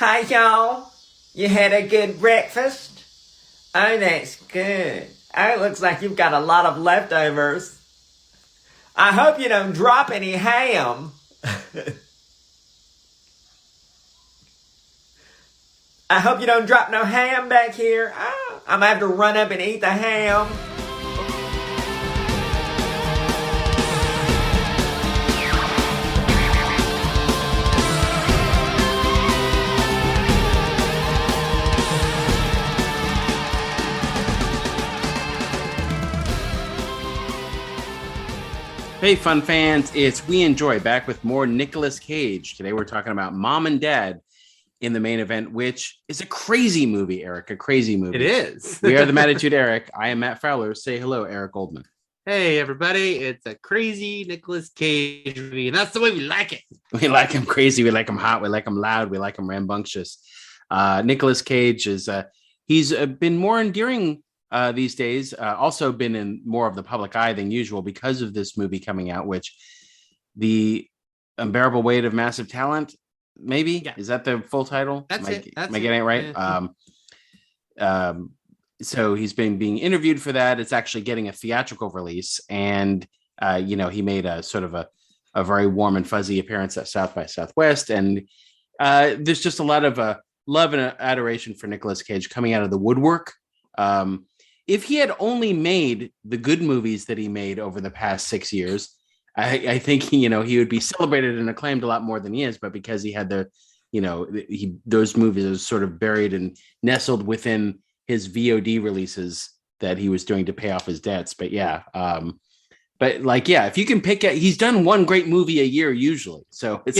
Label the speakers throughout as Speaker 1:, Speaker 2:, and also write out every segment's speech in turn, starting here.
Speaker 1: Hi, y'all. You had a good breakfast? Oh, that's good. Oh, it looks like you've got a lot of leftovers. I hope you don't drop any ham. I hope you don't drop no ham back here. Oh, I'm gonna have to run up and eat the ham.
Speaker 2: Hey, fun fans, it's We Enjoy back with more Nicolas Cage. Today we're talking about Mom and Dad in the main event, which is a crazy movie, Eric, a crazy movie.
Speaker 3: It is.
Speaker 2: We are the Mattitude Eric. I am Matt Fowler. Say hello, Eric Goldman.
Speaker 3: Hey, everybody. It's a crazy Nicolas Cage movie, and that's the way we like it.
Speaker 2: We like him crazy. We like him hot. We like him loud. We like him rambunctious. Nicolas Cage is, he's been more endearing these days, also been in more of the public eye than usual because of this movie coming out, which The Unbearable Weight of Massive Talent, maybe? Yeah. Is that the full title?
Speaker 3: That's it.
Speaker 2: Am I getting it right?
Speaker 3: Yeah.
Speaker 2: So he's been being interviewed for that. It's actually getting a theatrical release. And, he made a sort of a very warm and fuzzy appearance at South by Southwest. And there's just a lot of love and adoration for Nicolas Cage coming out of the woodwork. If he had only made the good movies that he made over the past 6 years, I think he would be celebrated and acclaimed a lot more than he is. But because he had those movies are sort of buried and nestled within his VOD releases that he was doing to pay off his debts. But if you can pick it, he's done one great movie a year usually. So it's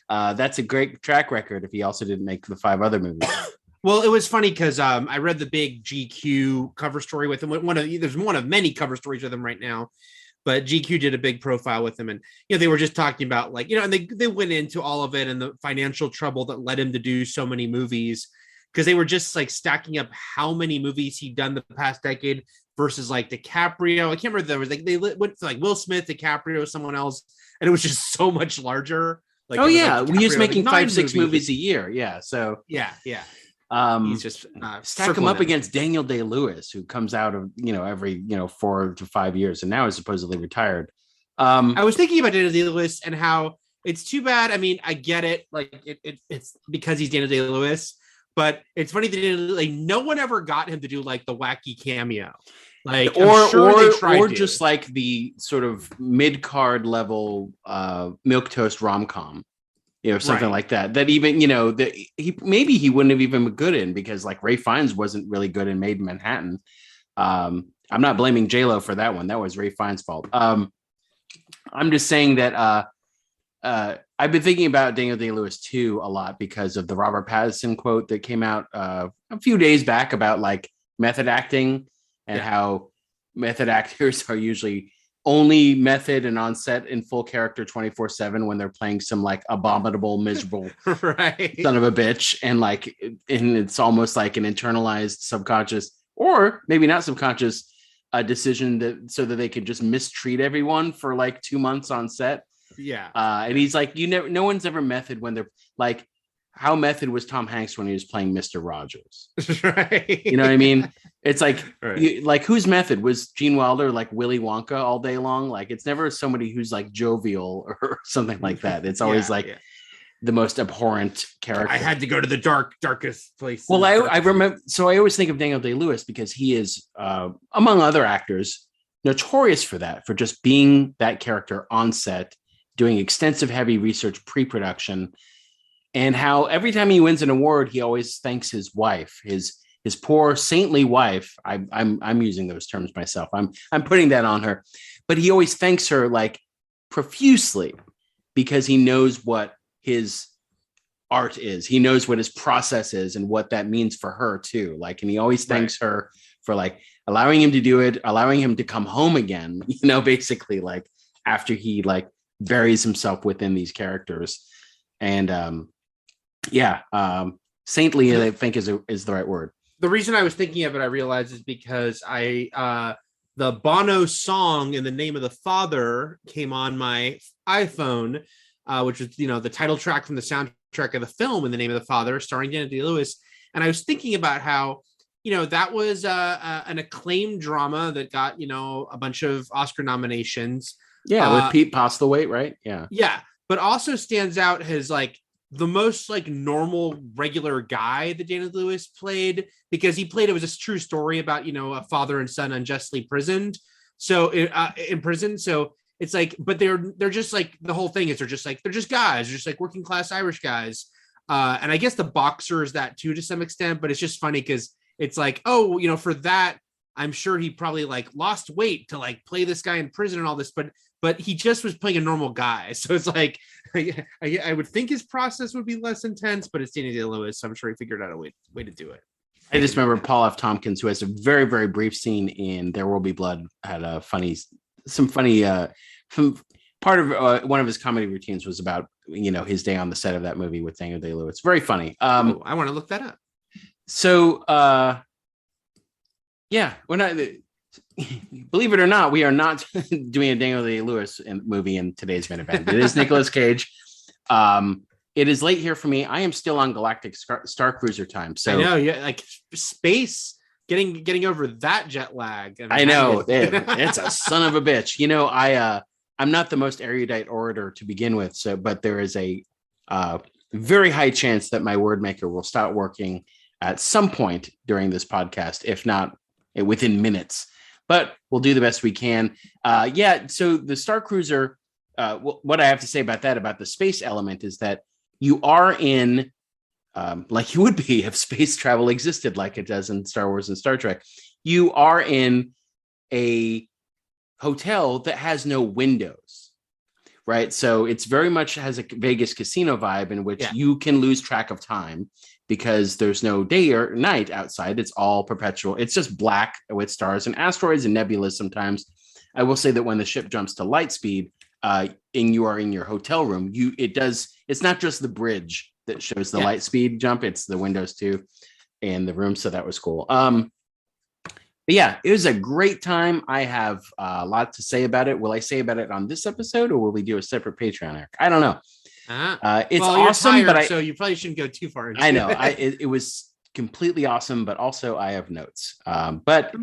Speaker 2: that's a great track record if he also didn't make the 5 other movies.
Speaker 3: Well, it was funny because I read the big GQ cover story with him. There's one of many cover stories with him right now, but GQ did a big profile with him, and they were just talking about and they went into all of it and the financial trouble that led him to do so many movies because they were just stacking up how many movies he'd done the past decade versus DiCaprio. I can't remember, there was they went to Will Smith, DiCaprio, someone else, and it was just so much larger.
Speaker 2: He was making 5-6 movies a year. Yeah, so
Speaker 3: yeah. He's just
Speaker 2: stack him up against Daniel Day-Lewis, who comes out of every 4 to 5 years, and now is supposedly retired.
Speaker 3: I was thinking about Daniel Day-Lewis and how it's too bad. I mean, I get it, it's because he's Daniel Day-Lewis, but it's funny that no one ever got him to do the wacky cameo, or
Speaker 2: just the sort of mid-card level milquetoast rom-com. Something like that. That even, that he wouldn't have even been good in because Ralph Fiennes wasn't really good in Made in Manhattan. I'm not blaming J-Lo for that one. That was Ralph Fiennes' fault. I'm just saying that I've been thinking about Daniel Day-Lewis too a lot because of the Robert Pattinson quote that came out a few days back about method acting and how method actors are usually only method and on set in full character 24/7 when they're playing some abominable, miserable son of a bitch. And it's almost like an internalized subconscious or maybe not subconscious decision so that they could just mistreat everyone for 2 months on set.
Speaker 3: Yeah.
Speaker 2: And he's no one's ever method when they're how method was Tom Hanks when he was playing Mr. Rogers?
Speaker 3: Right.
Speaker 2: You know what I mean? It's
Speaker 3: right.
Speaker 2: Whose method was Gene Wilder? Willy Wonka all day long? It's never somebody who's jovial or something like that. It's always the most abhorrent character.
Speaker 3: I had to go to the darkest place.
Speaker 2: Well, I remember. So I always think of Daniel Day-Lewis because he is, among other actors, notorious for that, for just being that character on set, doing extensive, heavy research, pre-production. And how every time he wins an award, he always thanks his wife, his poor saintly wife. I'm using those terms myself. I'm putting that on her, but he always thanks her profusely because he knows what his art is. He knows what his process is and what that means for her too. And he always thanks her for allowing him to do it, allowing him to come home again. Basically after he buries himself within these characters. And saintly, I think is the right word.
Speaker 3: The reason I was thinking of it, I realized, is because the Bono song "In the Name of the Father" came on my iPhone, which was the title track from the soundtrack soundtrack of the film In the Name of the Father, starring Daniel Day-Lewis. And I was thinking about how, that was an acclaimed drama that got, a bunch of Oscar nominations.
Speaker 2: Yeah, with Pete Postlethwaite, right? Yeah.
Speaker 3: Yeah, but also stands out as like the most like normal, regular guy that Daniel Day-Lewis played, because it was a true story about, a father and son unjustly imprisoned. So in prison. So it's like, but they're just like, the whole thing is they're just guys, they're just like working class Irish guys. And I guess the boxer is that too, to some extent, but it's just funny because it's like, oh, for that, I'm sure he probably like lost weight to like play this guy in prison and all this, but he just was playing a normal guy. So it's like, I would think his process would be less intense, but it's Daniel Day-Lewis, so I'm sure he figured out a way to do it.
Speaker 2: I just remember Paul F. Tompkins, who has a very, very brief scene in There Will Be Blood, had some funny part of one of his comedy routines was about, his day on the set of that movie with Daniel Day-Lewis. Very funny.
Speaker 3: I want to look that up.
Speaker 2: So, yeah, we're not, believe it or not, we are not doing a Daniel Day-Lewis movie in today's main event. It is Nicolas Cage. It is late here for me. I am still on Galactic Starcruiser time. So
Speaker 3: I know, yeah, like space, getting over that jet lag.
Speaker 2: I know it's a son of a bitch. I'm not the most erudite orator to begin with, but there is a very high chance that my word maker will start working at some point during this podcast, if not within minutes. But we'll do the best we can. So the Starcruiser, what I have to say about the space element is that you are in, like you would be if space travel existed like it does in Star Wars and Star Trek, you are in a hotel that has no windows, right? So it's very much has a Vegas casino vibe in which you can lose track of time because there's no day or night outside. It's all perpetual. It's just black with stars and asteroids and nebulas sometimes. I will say that when the ship jumps to light speed and you are in your hotel room, it's not just the bridge that shows the light speed jump, it's the windows too and the room. So that was cool. But yeah, it was a great time. I have a lot to say about it. Will I say about it on this episode or will we do a separate Patreon, Eric? I don't know. It's awesome, but so
Speaker 3: you probably shouldn't go too far into
Speaker 2: I know. It was completely awesome, but also I have notes. But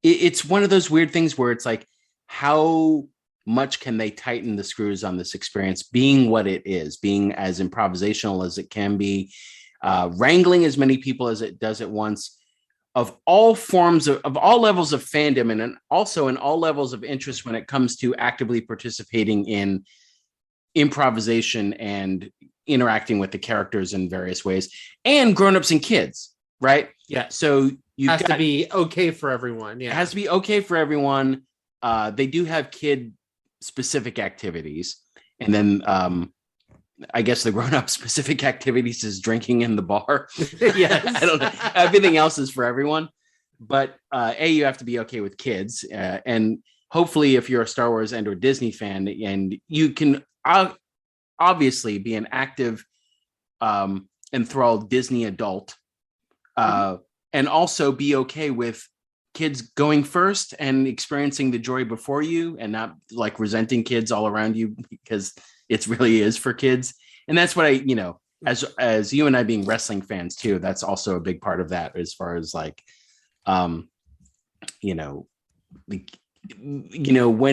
Speaker 2: it's one of those weird things where it's like, how much can they tighten the screws on this experience being what it is, being as improvisational as it can be, wrangling as many people as it does at once, of all forms of all levels of fandom, and also in all levels of interest when it comes to actively participating in improvisation and interacting with the characters in various ways, and grown-ups and kids, right?
Speaker 3: Yeah.
Speaker 2: So you
Speaker 3: has to be okay for everyone. Yeah.
Speaker 2: It has to be okay for everyone. They do have kid specific activities. And then I guess the grown-up specific activities is drinking in the bar.
Speaker 3: Yes.
Speaker 2: I don't know. Everything else is for everyone. But you have to be okay with kids. And hopefully if you're a Star Wars and or Disney fan, and you can obviously be an active enthralled Disney adult, and also be okay with kids going first and experiencing the joy before you, and not like resenting kids all around you because it really is for kids. And that's what as you and I being wrestling fans too, that's also a big part of that, as far as like, when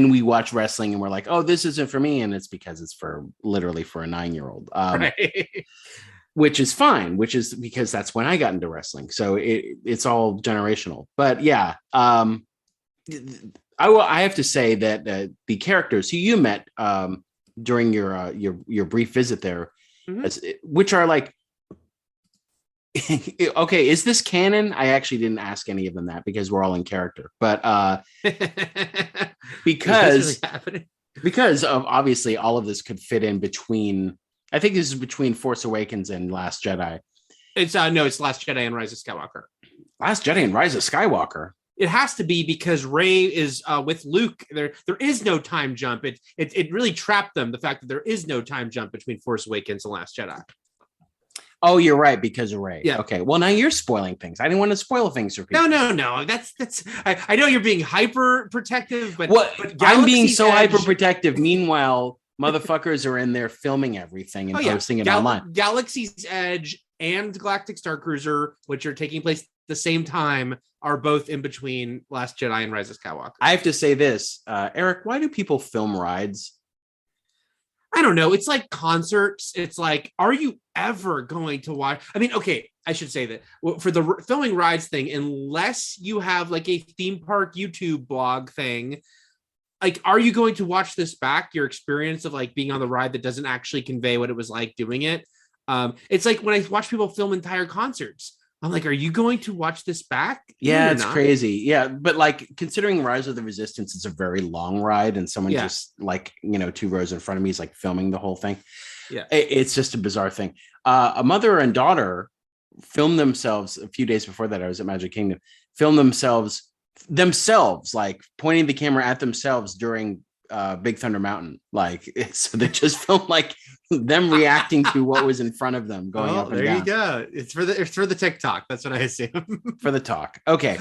Speaker 2: we watch wrestling and we're like, oh, this isn't for me. And it's because it's literally for a 9-year-old,
Speaker 3: right.
Speaker 2: Which is fine, which is because that's when I got into wrestling. So it's all generational. But yeah, I have to say that the characters who you met during your brief visit there, which are like, okay, is this canon? I actually didn't ask any of them that because we're all in character, but because of obviously all of this could fit in between. I think this is between Force Awakens and Last Jedi.
Speaker 3: It's Last Jedi and Rise of Skywalker.
Speaker 2: Last Jedi and Rise of Skywalker.
Speaker 3: It has to be because Rey is with Luke. There is no time jump. It really trapped them. The fact that there is no time jump between Force Awakens and Last Jedi.
Speaker 2: Oh, you're right, because of Rey.
Speaker 3: Yeah.
Speaker 2: Okay. Well, now you're spoiling things. I didn't want to spoil things for people.
Speaker 3: No. That's. I know you're being hyper protective, but
Speaker 2: I'm being so
Speaker 3: Edge...
Speaker 2: hyper protective. Meanwhile, Motherfuckers are in there filming everything and posting it online.
Speaker 3: Galaxy's Edge and Galactic Starcruiser, which are taking place at the same time, are both in between Last Jedi and Rise of Skywalker.
Speaker 2: I have to say this, Eric, why do people film rides?
Speaker 3: I don't know. It's like concerts. It's like, are you ever going to watch? I mean, okay, I should say that for the filming rides thing, unless you have like a theme park YouTube blog thing, like, are you going to watch this back? Your experience of like being on the ride that doesn't actually convey what it was like doing it. It's like when I watch people film entire concerts, I'm like, are you going to watch this back?
Speaker 2: Yeah, it's crazy. Yeah, but like considering Rise of the Resistance, it's a very long ride, and someone just like 2 rows in front of me is like filming the whole thing.
Speaker 3: Yeah,
Speaker 2: it's just a bizarre thing. A mother and daughter filmed themselves a few days before that. I was at Magic Kingdom. Filmed themselves like pointing the camera at themselves during Big Thunder Mountain. Like, so they just filmed like them reacting to what was in front of them going up and down.
Speaker 3: There you go. It's for the TikTok. That's what I assume.
Speaker 2: For the talk. Okay.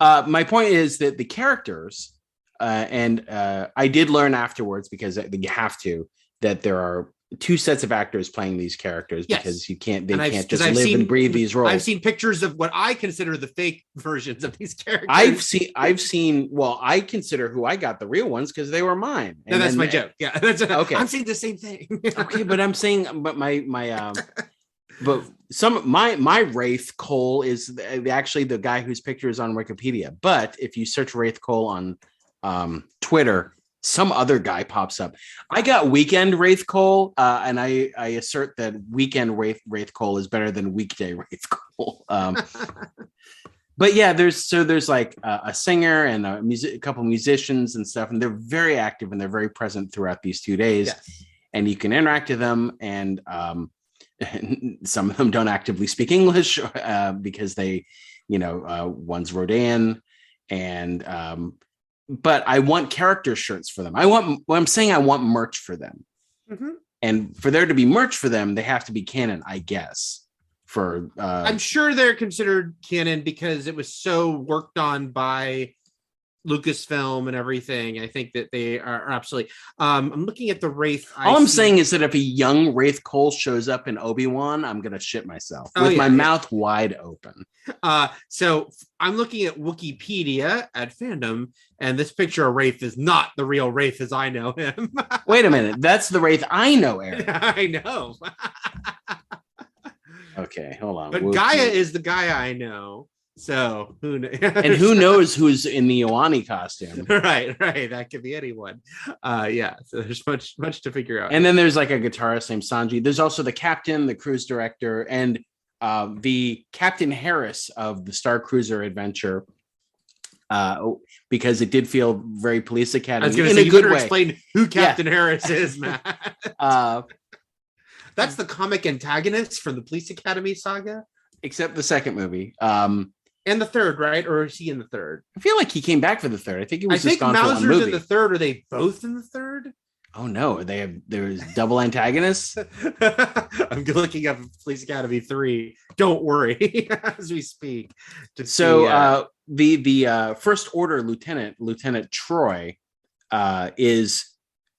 Speaker 2: My point is that the characters, and I did learn afterwards, because you have to, that there are 2 sets of actors playing these characters, because they can't just live and breathe these roles.
Speaker 3: I've seen pictures of what I consider the fake versions of these characters.
Speaker 2: I've seen. Well, I consider who I got the real ones because they were mine.
Speaker 3: No, that's my joke. Yeah, that's
Speaker 2: okay.
Speaker 3: I'm saying the same thing.
Speaker 2: Okay, but I'm saying, but my Raithe Cole is actually the guy whose picture is on Wikipedia. But if you search Raithe Cole on Twitter, some other guy pops up. I got Weekend Raithe Cole, and I assert that Weekend Raithe Cole is better than Weekday Raithe Cole. But yeah, there's like a singer and a couple musicians and stuff, and they're very active and they're very present throughout these 2 days. Yes. And you can interact with them, and some of them don't actively speak English because they, one's Rodan, and but I want character shirts for them. I want merch for them. Mm-hmm. And for there to be merch for them, they have to be canon, I guess. I'm sure
Speaker 3: they're considered canon because it was so worked on by Lucasfilm and everything. I think that they are absolutely. I'm looking at the Raithe.
Speaker 2: All I'm saying is that if a young Raithe Cole shows up in Obi-Wan, I'm gonna shit myself with my mouth wide open.
Speaker 3: So I'm looking at Wikipedia at fandom, and this picture of Raithe is not the real Raithe as I know him.
Speaker 2: Wait a minute, that's the Raithe I know, Eric.
Speaker 3: I know.
Speaker 2: Okay, hold on.
Speaker 3: But Gaia is the guy I know. So who knows?
Speaker 2: And who knows who's in the Ioani costume?
Speaker 3: Right. That could be anyone. So there's much to figure out.
Speaker 2: And then there's like a guitarist named Sanji. There's also the captain, the cruise director, and the Captain Harris of the Starcruiser adventure. Because it did feel very Police Academy.
Speaker 3: I was going to say, you better explain who Captain Harris is, Matt. That's the comic antagonist from the Police Academy saga,
Speaker 2: except the second movie.
Speaker 3: And the third, right? Or is he in the third?
Speaker 2: I feel like he came back for the third. I think he was just gone
Speaker 3: Mauser's
Speaker 2: for one movie.
Speaker 3: In the third. Are they both in the third?
Speaker 2: Oh no, there's double antagonists.
Speaker 3: I'm looking up Police Academy 3. Don't worry, as we speak.
Speaker 2: The First Order Lieutenant Troy, is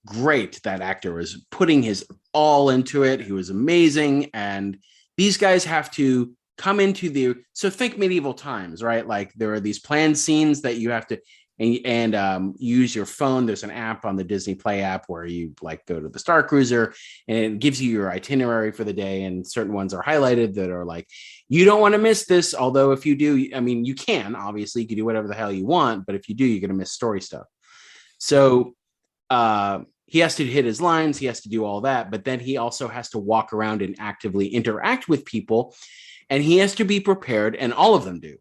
Speaker 2: great. That actor was putting his all into it. He was amazing, and these guys have to come into so think medieval times, right? Like there are these planned scenes that you have to and use your phone. There's an app on the Disney Play app where you like go to the Starcruiser and it gives you your itinerary for the day, and certain ones are highlighted that are like, you don't want to miss this. Although if you do, I mean, you can do whatever the hell you want, but if you do, you're going to miss story stuff. So he has to hit his lines, he has to do all that, but then he also has to walk around and actively interact with people. And he has to be prepared, and all of them do.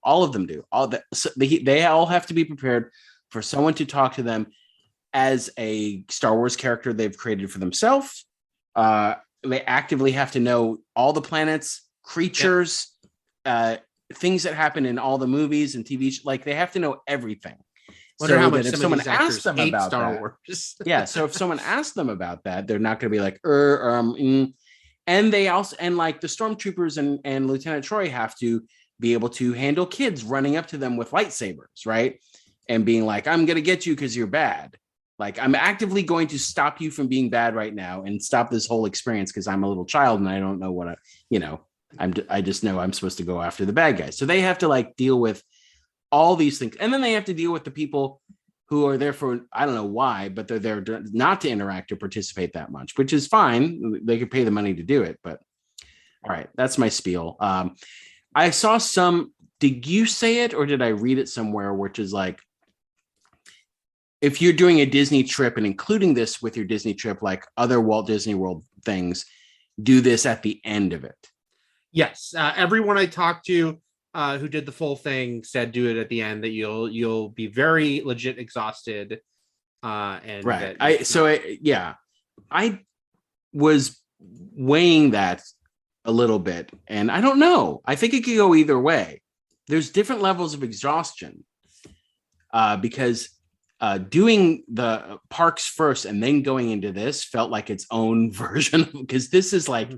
Speaker 2: They all have to be prepared for someone to talk to them as a Star Wars character they've created for themselves. They actively have to know all the planets, creatures, things that happen in all the movies and TV. Like they have to know everything.
Speaker 3: Wonder how much if someone asks them about Star Wars.
Speaker 2: So if someone asks them about that, they're not going to be like, And they also, and like the stormtroopers and Lieutenant Troy have to be able to handle kids running up to them with lightsabers, right? And being like, I'm going to get you because you're bad. Like, I'm actively going to stop you from being bad right now and stop this whole experience because I'm a little child and I don't know what I just know I'm supposed to go after the bad guys. So they have to like deal with all these things. And then they have to deal with the people who are there for, I don't know why, but they're there not to interact or participate that much, which is fine. They could pay the money to do it. But all right, that's my spiel. I saw did you say it or did I read it somewhere, which is like, if you're doing a Disney trip and including this with your Disney trip, like other Walt Disney World things, do this at the end of it.
Speaker 3: Yes. Everyone I talked to who did the full thing said do it at the end, that you'll be very legit exhausted. And
Speaker 2: right. I was weighing that a little bit, and I don't know. I think it could go either way. There's different levels of exhaustion because doing the parks first and then going into this felt like its own version, because this is like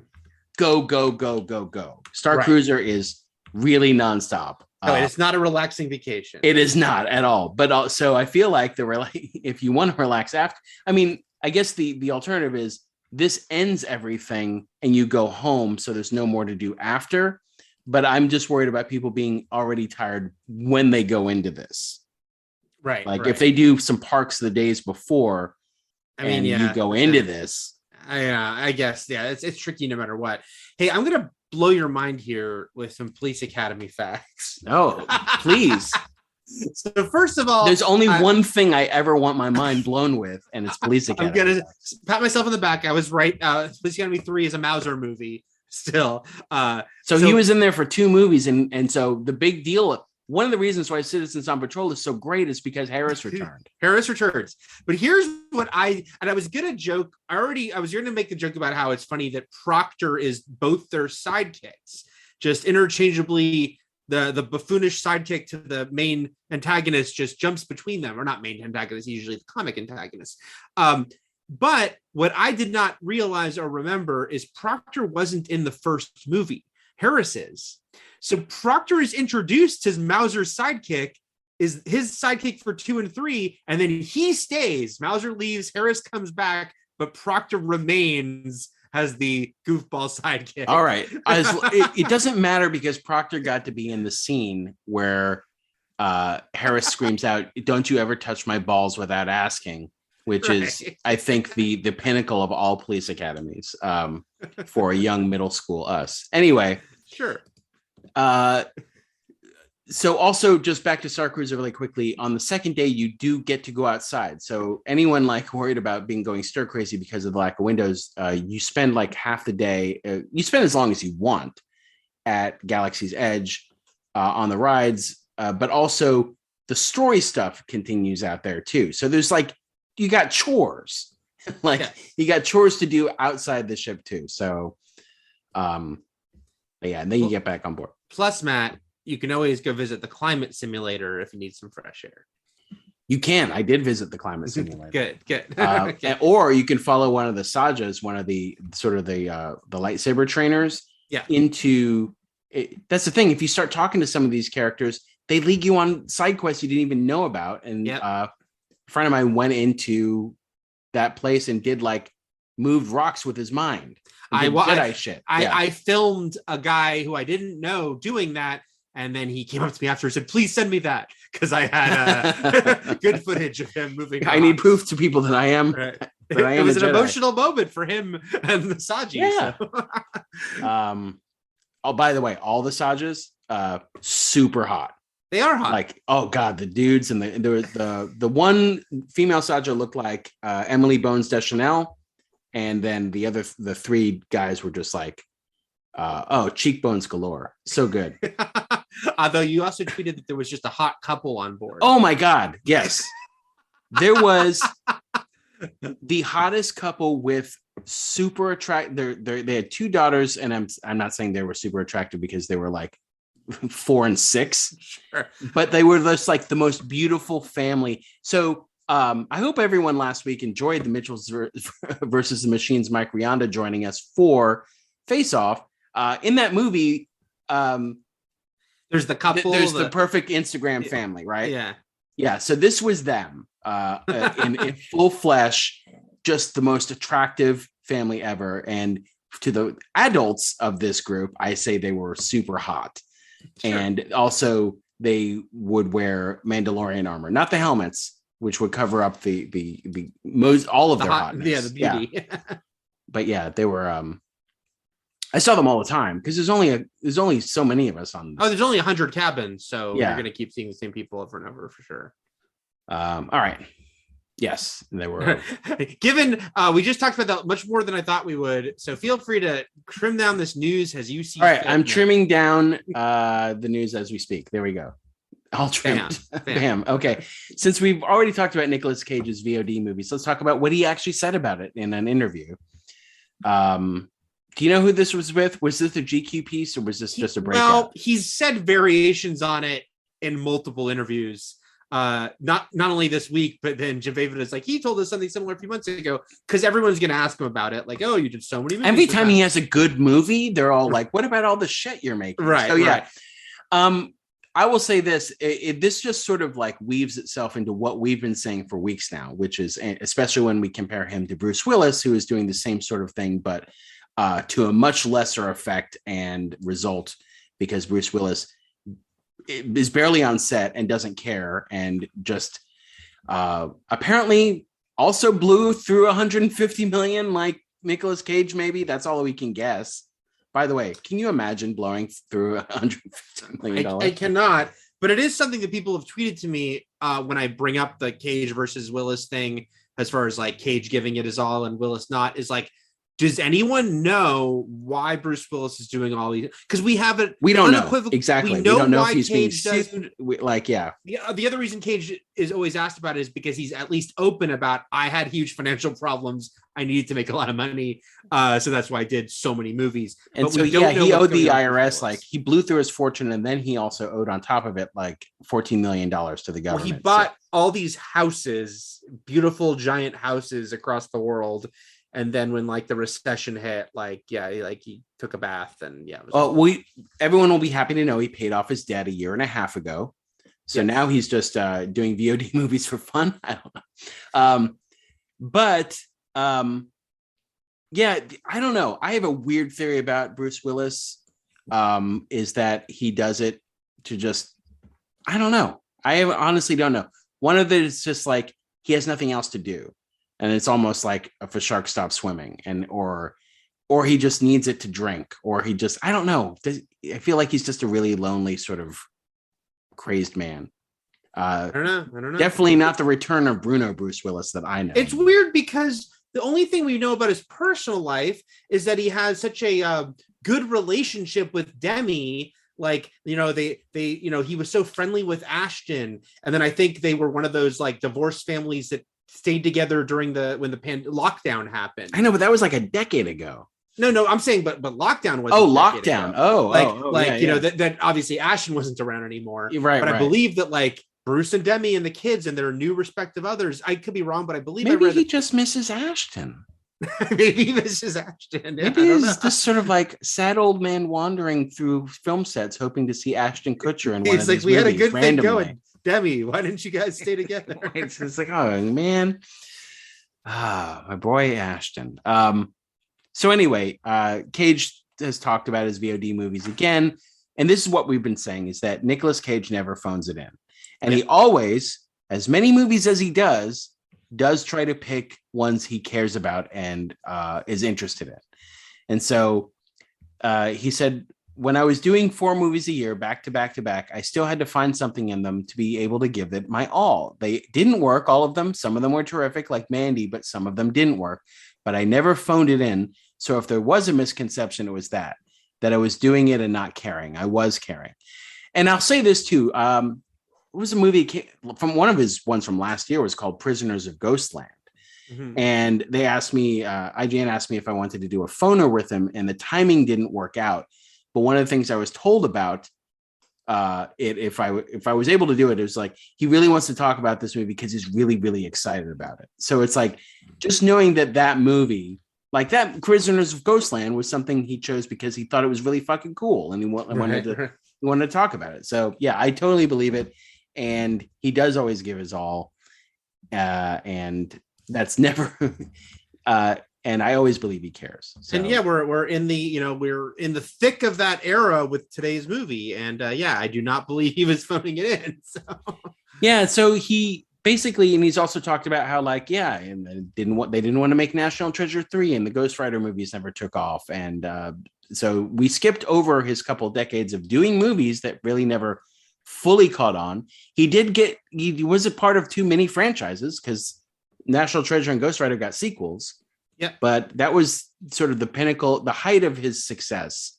Speaker 2: go, go, go, go, go. Starcruiser is really nonstop.
Speaker 3: It's not a relaxing vacation.
Speaker 2: It is not at all. But also, I feel like if you want to relax after, I mean, I guess the alternative is this ends everything and you go home, so there's no more to do after. But I'm just worried about people being already tired when they go into this.
Speaker 3: Right.
Speaker 2: Like if they do some parks the days before, you go into this.
Speaker 3: I guess. Yeah, it's tricky no matter what. Hey, I'm going to blow your mind here with some Police Academy facts.
Speaker 2: Oh, please.
Speaker 3: So first of all,
Speaker 2: there's only one thing I ever want my mind blown with, and it's Police Academy.
Speaker 3: I'm going to pat myself on the back. I was right. Police Academy 3 is a Mauser movie still.
Speaker 2: So he was in there for 2 movies. And so the big deal, one of the reasons why Citizens on Patrol is so great is because Harris returned.
Speaker 3: Harris returns. But here's what I was going to joke. I was going to make the joke about how it's funny that Proctor is both their sidekicks, just interchangeably. The buffoonish sidekick to the main antagonist just jumps between them, or not main antagonist, usually the comic antagonist. But what I did not realize or remember is Proctor wasn't in the first movie. Harris is. So Proctor is introduced as Mauser's sidekick, is his sidekick for 2 and 3, and then he stays. Mauser leaves, Harris comes back, but Proctor remains as the goofball sidekick.
Speaker 2: All right. It doesn't matter because Proctor got to be in the scene where Harris screams out, "Don't you ever touch my balls without asking," which is, I think, the pinnacle of all police academies for a young middle school us. Anyway.
Speaker 3: Sure.
Speaker 2: So also just back to Starcruiser really quickly, on the second day, you do get to go outside. So anyone like worried about going stir crazy because of the lack of windows, you spend like half the day, you spend as long as you want at Galaxy's Edge on the rides, but also the story stuff continues out there too. So there's like, you got chores, you got chores to do outside the ship too. So and then you get back on board.
Speaker 3: Plus, Matt, you can always go visit the climate simulator if you need some fresh air.
Speaker 2: You can. I did visit the climate simulator.
Speaker 3: Good.
Speaker 2: Okay. Or you can follow one of the Sajas, one of the sort of the lightsaber trainers.
Speaker 3: Yeah.
Speaker 2: Into it. That's the thing. If you start talking to some of these characters, they lead you on side quests you didn't even know about. And a friend of mine went into that place and did like moved rocks with his mind. I
Speaker 3: filmed a guy who I didn't know doing that. And then he came up to me after and said, "Please send me that," because I had good footage of him moving.
Speaker 2: I need proof to people that I am.
Speaker 3: Right. It was an emotional moment for him and the Saji.
Speaker 2: Yeah.
Speaker 3: So.
Speaker 2: Oh, by the way, all the Sajas, super hot.
Speaker 3: They are hot.
Speaker 2: Like, oh god, the dudes and the one female Saja looked like Emily Bones Deschanel, and then the 3 guys were just like, cheekbones galore. So good.
Speaker 3: Although you also tweeted that there was just a hot couple on board.
Speaker 2: Oh my God. Yes. There was the hottest couple with super attractive. They had 2 daughters, and I'm not saying they were super attractive because they were like 4 and 6,
Speaker 3: sure.
Speaker 2: But they were just like the most beautiful family. So I hope everyone last week enjoyed the Mitchells versus the Machines. Mike Rianda joining us for Face Off. In that movie,
Speaker 3: there's the couple.
Speaker 2: There's the perfect Instagram family, right?
Speaker 3: Yeah.
Speaker 2: Yeah. So this was them. in full flesh, just the most attractive family ever. And to the adults of this group, I say they were super hot. Sure. And also they would wear Mandalorian armor, not the helmets, which would cover up the most all of their hotness.
Speaker 3: Yeah, the beauty.
Speaker 2: Yeah. But yeah, they were I saw them all the time because there's only so many of us on.
Speaker 3: Oh, there's only 100 cabins, so
Speaker 2: yeah.
Speaker 3: You're gonna keep seeing the same people over and over for sure.
Speaker 2: All right. Yes, they were.
Speaker 3: Given we just talked about that much more than I thought we would, so feel free to trim down this news as you see.
Speaker 2: All right, I'm trimming down the news as we speak. There we go. All trimmed. Bam. Okay. Since we've already talked about Nicolas Cage's VOD movies, let's talk about what he actually said about it in an interview. Do you know who this was with? Was this a GQ piece or was this just a breakout?
Speaker 3: Well, he's said variations on it in multiple interviews. Not only this week, but then Jim David is like, he told us something similar a few months ago, because everyone's going to ask him about it. Like, oh, you did so many movies.
Speaker 2: Every time he has a good movie, they're all like, what about all the shit you're making?
Speaker 3: Right.
Speaker 2: So, yeah. Right. I will say this, this just sort of like weaves itself into what we've been saying for weeks now, which is, especially when we compare him to Bruce Willis, who is doing the same sort of thing, but to a much lesser effect and result, because Bruce Willis is barely on set and doesn't care, and just apparently also blew through 150 million like Nicolas Cage. Maybe that's all we can guess. By the way, can you imagine blowing through $150 million?
Speaker 3: I cannot, but it is something that people have tweeted to me when I bring up the Cage versus Willis thing, as far as like Cage giving it his all and Willis not, is like, does anyone know why Bruce Willis is doing all these? Because we haven't.
Speaker 2: We don't know exactly. We don't know if he's being sued. Yeah.
Speaker 3: The other reason Cage is always asked about it is because he's at least open about, I had huge financial problems. I needed to make a lot of money, so that's why I did so many movies.
Speaker 2: And so he owed the IRS, like he blew through his fortune, and then he also owed on top of it like $14 million to the government.
Speaker 3: Well, he bought all these houses, beautiful giant houses across the world. And then when like the recession hit, he took a bath and
Speaker 2: everyone will be happy to know he paid off his debt a year and a half ago. So now he's just doing VOD movies for fun. I don't know. I don't know. I have a weird theory about Bruce Willis, is that he does it to just, I don't know. I honestly don't know. One of it is just like, he has nothing else to do. And it's almost like if a shark stops swimming, and or he just needs it to drink, or he just, I don't know. I feel like he's just a really lonely sort of crazed man.
Speaker 3: I don't know.
Speaker 2: Definitely not the return of Bruce Willis that I know.
Speaker 3: It's weird because the only thing we know about his personal life is that he has such a good relationship with Demi. Like, he was so friendly with Ashton. And then I think they were one of those like divorced families that stayed together during when the lockdown happened.
Speaker 2: I know, but that was like a decade ago.
Speaker 3: No, I'm saying, but lockdown was.
Speaker 2: Oh, lockdown.
Speaker 3: That obviously Ashton wasn't around anymore.
Speaker 2: Right.
Speaker 3: But I believe that like Bruce and Demi and the kids and their new respective others. I could be wrong, but I believe
Speaker 2: maybe he just misses Ashton.
Speaker 3: Maybe he misses Ashton.
Speaker 2: Maybe he's this sort of like sad old man wandering through film sets, hoping to see Ashton Kutcher in one of these movies.
Speaker 3: We had a good thing going. Demi, why didn't you guys stay together?
Speaker 2: It's like, oh man, my boy Ashton. So anyway, Cage has talked about his VOD movies again, and this is what we've been saying, is that Nicolas Cage never phones it in, and he always, as many movies as he does try to pick ones he cares about and is interested in. And so he said, when I was doing 4 movies a year, back to back to back, I still had to find something in them to be able to give it my all. They didn't work, all of them. Some of them were terrific, like Mandy, but some of them didn't work. But I never phoned it in. So if there was a misconception, it was that I was doing it and not caring. I was caring. And I'll say this too. It was a movie from one of his ones from last year, was called Prisoners of Ghostland. Mm-hmm. And they asked me, IGN asked me if I wanted to do a phoner with him, and the timing didn't work out. But one of the things I was told about if I was able to do it, it was like, he really wants to talk about this movie because he's really, really excited about it. So it's like, just knowing that movie, like that Prisoners of Ghostland, was something he chose because he thought it was really fucking cool, and he wanted to talk about it. So yeah, I totally believe it. And he does always give his all. and that's never. And I always believe he cares. So.
Speaker 3: And yeah, we're in the we're in the thick of that era with today's movie, and I do not believe he was phoning it in. So.
Speaker 2: Yeah, so he basically, and he's also talked about how and they didn't want to make National Treasure 3, and the Ghost Rider movies never took off, and so we skipped over his couple decades of doing movies that really never fully caught on. He was a part of too many franchises because National Treasure and Ghost Rider got sequels.
Speaker 3: Yeah,
Speaker 2: but that was sort of the pinnacle, the height of his success.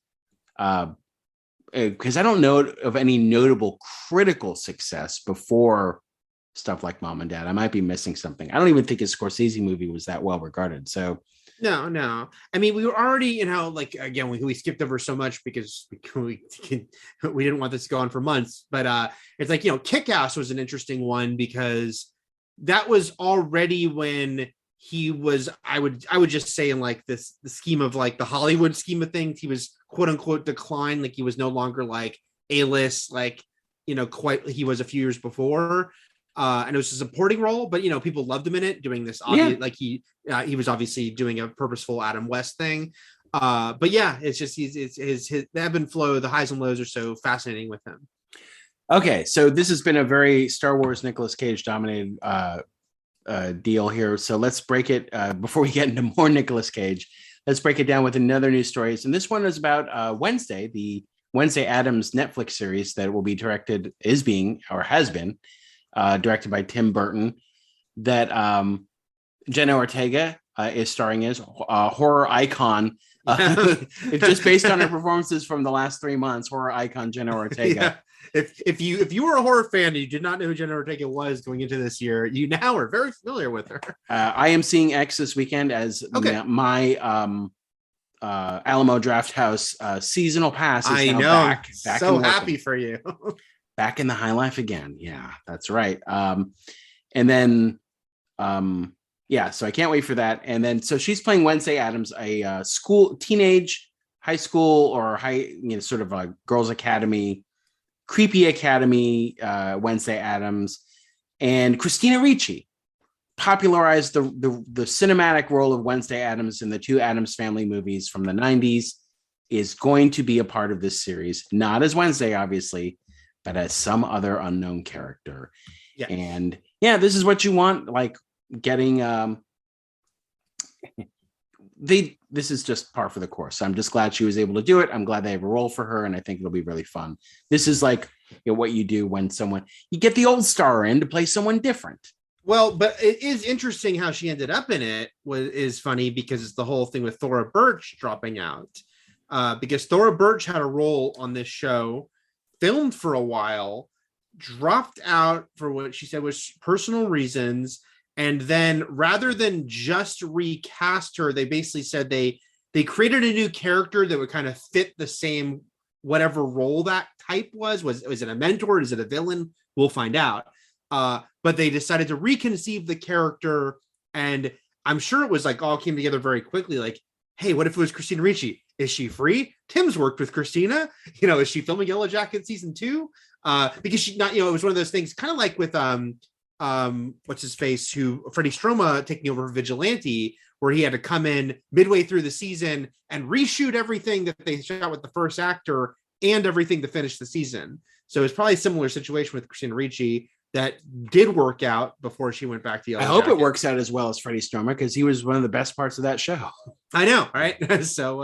Speaker 2: Because I don't know of any notable critical success before stuff like Mom and Dad. I might be missing something. I don't even think his Scorsese movie was that well regarded. So
Speaker 3: no. I mean, we were already, again, we skipped over so much because we didn't want this to go on for months. But it's like, Kick-Ass was an interesting one because that was already when he was, I would just say, in like the scheme of like the Hollywood scheme of things, he was quote unquote declined. Like he was no longer like A-list, like, quite he was a few years before. And it was a supporting role, but people loved him in it, doing this obvious, like he was obviously doing a purposeful Adam West thing. But yeah, it's just his ebb and flow, the highs and lows are so fascinating with him.
Speaker 2: Okay, so this has been a very Star Wars Nicolas Cage dominated deal here. So let's break it before we get into more Nicolas Cage. Let's break it down with another news story. And this one is about Wednesday, the Wednesday Addams Netflix series that will be has been directed by Tim Burton, that Jenna Ortega is starring as horror icon. It's just based on her performances from the last 3 months. Horror icon Jenna Ortega.
Speaker 3: Yeah. If you were a horror fan and you did not know who Jenna Ortega was going into this year, you now are very familiar with her.
Speaker 2: I am seeing X this weekend as my Alamo Drafthouse seasonal pass is now back
Speaker 3: so happy for you.
Speaker 2: Back in the high life again. Yeah, that's right. And then so I can't wait for that. And then so she's playing Wednesday Addams, a high school or sort of a girls' academy, creepy academy, Wednesday Addams. And Christina Ricci popularized the cinematic role of Wednesday Addams in the two Addams Family movies from the 90s, is going to be a part of this series, not as Wednesday, obviously, but as some other unknown character. Yeah. And this is what you want, like getting this is just par for the course. I'm just glad she was able to do it. I'm glad they have a role for her, and I think it'll be really fun. This is like what you do when you get the old star in to play someone different.
Speaker 3: Well, but it is interesting how she ended up in it is funny because it's the whole thing with Thora Birch dropping out. Because Thora Birch had a role on this show, filmed for a while, dropped out for what she said was personal reasons. And then rather than just recast her, they basically said they created a new character that would kind of fit the same, whatever role that type was. Was it a mentor? Is it a villain? We'll find out. But they decided to reconceive the character. And I'm sure it was like all came together very quickly. Like, hey, what if it was Christina Ricci? Is she free? Tim's worked with Christina. Is she filming Yellow Jacket season 2? Because she not, it was one of those things kind of like with what's his face, Freddie Stroma taking over Vigilante, where he had to come in midway through the season and reshoot everything that they shot with the first actor and everything to finish the season. So it's probably a similar situation with Christina Ricci that did work out before she went back to Yellow
Speaker 2: I hope
Speaker 3: Jacket.
Speaker 2: it works out as well as Freddie Stroma, because he was one of the best parts of that show.
Speaker 3: I know, right? So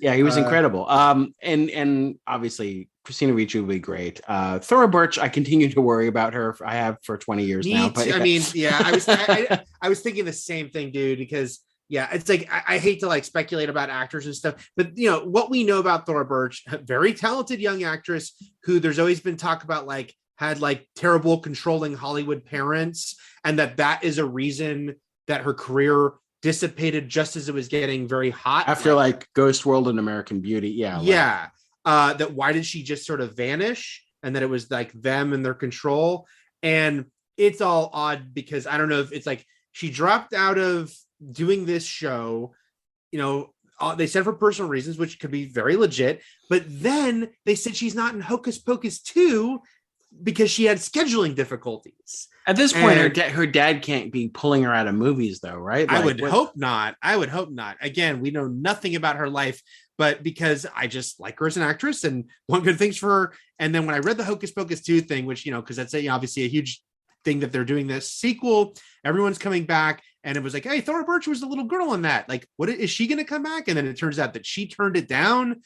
Speaker 2: he was incredible. And obviously Christina Ricci would be great. Thora Birch, I continue to worry about her. I have for 20 years now. But
Speaker 3: I mean, I was thinking the same thing, dude, because it's like I hate to like speculate about actors and stuff, but what we know about Thora Birch, very talented young actress who there's always been talk about like had like terrible controlling Hollywood parents, and that is a reason that her career dissipated just as it was getting very hot
Speaker 2: after like Ghost World and American Beauty.
Speaker 3: That why did she just sort of vanish, and that it was like them and their control. And it's all odd because I don't know if it's like she dropped out of doing this show, they said for personal reasons, which could be very legit, but then they said she's not in Hocus Pocus 2, because she had scheduling difficulties.
Speaker 2: At this point,
Speaker 3: And
Speaker 2: her dad can't be pulling her out of movies, though, right?
Speaker 3: I would hope not. I would hope not. Again, we know nothing about her life, but because I just like her as an actress and want good things for her. And then when I read the Hocus Pocus 2 thing, which, because that's obviously a huge thing that they're doing this sequel, everyone's coming back, and it was like, hey, Thora Birch was the little girl in that. Like, what is she going to come back? And then it turns out that she turned it down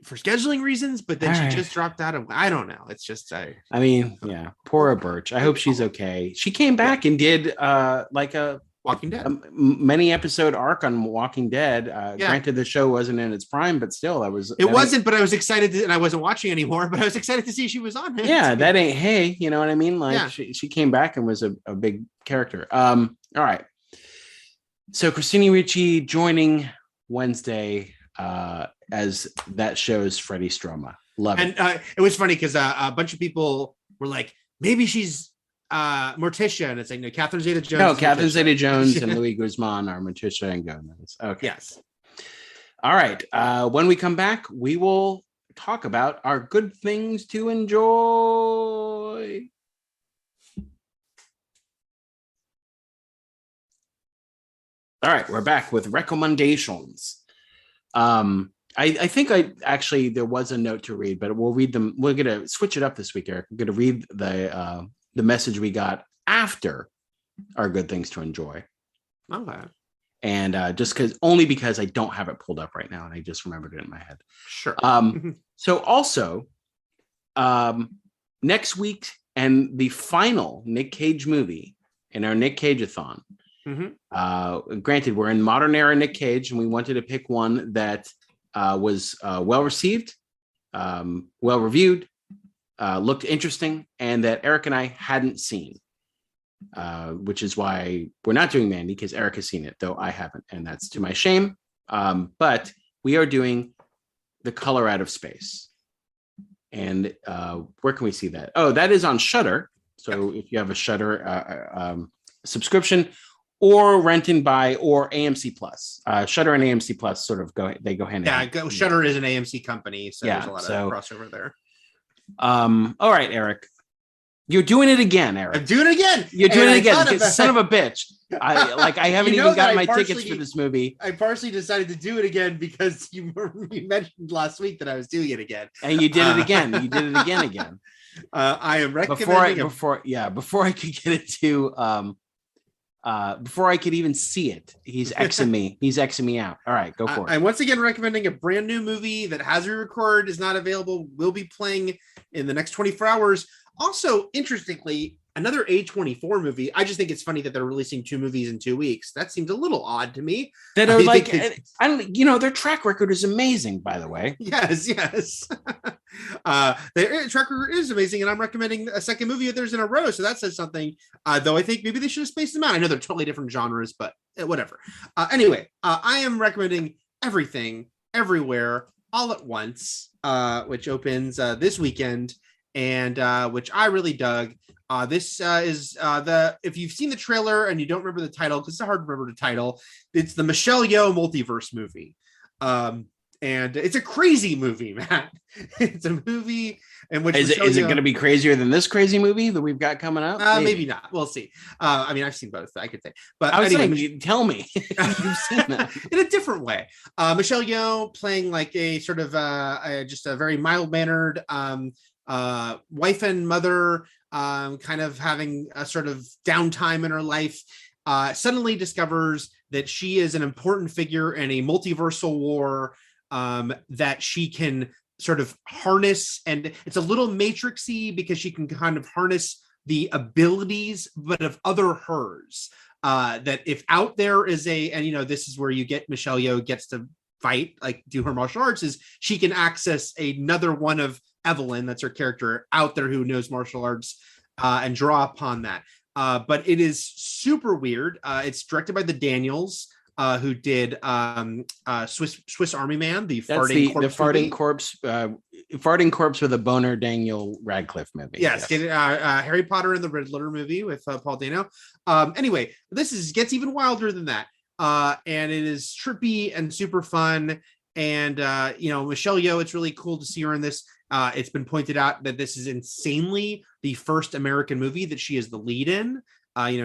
Speaker 3: for scheduling reasons, but then she just dropped out of. I don't know. It's just
Speaker 2: poor Birch. I hope she's okay. She came back and did like a
Speaker 3: Walking Dead,
Speaker 2: many episode arc on Walking Dead. Granted, the show wasn't in its prime, but still, but I was excited
Speaker 3: and I wasn't watching anymore. But I was excited to see she was on it.
Speaker 2: Yeah, that ain't hey, you know what I mean? Like she came back and was a big character. All right. So Christina Ricci joining Wednesday as that show's Freddie Stroma. Love it.
Speaker 3: And it was funny because a bunch of people were like, maybe she's Morticia, and it's like, no, Catherine Zeta-Jones.
Speaker 2: No, Catherine Zeta-Jones and Louis Guzman are Morticia and Gomez. Okay.
Speaker 3: Yes.
Speaker 2: All right. When we come back, we will talk about our good things to enjoy. All right, we're back with recommendations. I think there was a note to read, but we'll read them. We're gonna switch it up this week, Eric. We're gonna read the message we got after our good things to enjoy.
Speaker 3: Okay.
Speaker 2: And only because I don't have it pulled up right now, and I just remembered it in my head.
Speaker 3: Sure.
Speaker 2: So also, next week and the final Nic Cage movie in our Nic Cage-a-thon. Granted, we're in modern era Nic Cage, and we wanted to pick one that was well received, well reviewed, looked interesting, and that Eric and I hadn't seen, which is why we're not doing Mandy, because Eric has seen it, though I haven't, and that's to my shame. But we are doing The Color Out of Space. And where can we see that? Oh, that is on Shudder. So if you have a Shudder subscription, or rent and buy, or AMC Plus. Shudder and AMC Plus sort of go hand in hand.
Speaker 3: Yeah, Shudder is an AMC company, so there's a lot of crossover there.
Speaker 2: All right, Eric. You're doing it again, Eric.
Speaker 3: I'm doing it again.
Speaker 2: You're doing it again. Son of a bitch. I haven't even gotten my tickets for this movie.
Speaker 3: I partially decided to do it again because you mentioned last week that I was doing it again.
Speaker 2: And you did it again. You did it again.
Speaker 3: I am recommending
Speaker 2: before I could get it to before I could even see it, he's Xing me. He's Xing me out. All right, go for it.
Speaker 3: I'm once again recommending a brand new movie that has re-record, is not available, will be playing in the next 24 hours. Also, interestingly, another A24 movie. I just think it's funny that they're releasing 2 movies in 2 weeks. That seems a little odd to me.
Speaker 2: That are like, I don't, their track record is amazing, by the way.
Speaker 3: Yes. Their track record is amazing, and I'm recommending a second movie of theirs in a row. So that says something. Though I think maybe they should have spaced them out. I know they're totally different genres, but whatever. Anyway, I am recommending Everything, Everywhere, All at Once, which opens this weekend, and which I really dug. This is if you've seen the trailer and you don't remember the title, because it's hard to remember the title, it's the Michelle Yeoh multiverse movie. And it's a crazy movie, Matt. It's a movie in which
Speaker 2: is it going to be crazier than this crazy movie that we've got coming up?
Speaker 3: Maybe not. We'll see. I mean, I've seen both, I could say. But
Speaker 2: I was
Speaker 3: anyway,
Speaker 2: saying, tell me. You've seen that.
Speaker 3: In a different way. Michelle Yeoh playing like a sort of just a very mild-mannered wife and mother, kind of having a sort of downtime in her life, suddenly discovers that she is an important figure in a multiversal war that she can sort of harness. And it's a little matrixy because she can kind of harness the abilities, but of other hers. That if out there is this is where you get Michelle Yeoh gets to fight, like do her martial arts, is she can access another one of Evelyn, that's her character out there who knows martial arts, and draw upon that. But it is super weird. It's directed by the Daniels, who did Swiss Army Man, the farting corpse with a boner Daniel Radcliffe movie. Yes. Harry Potter and the Riddler movie with Paul Dano. Anyway, this gets even wilder than that, and it is trippy and super fun. And Michelle Yeoh, it's really cool to see her in this. It's been pointed out that this is insanely the first American movie that she is the lead in.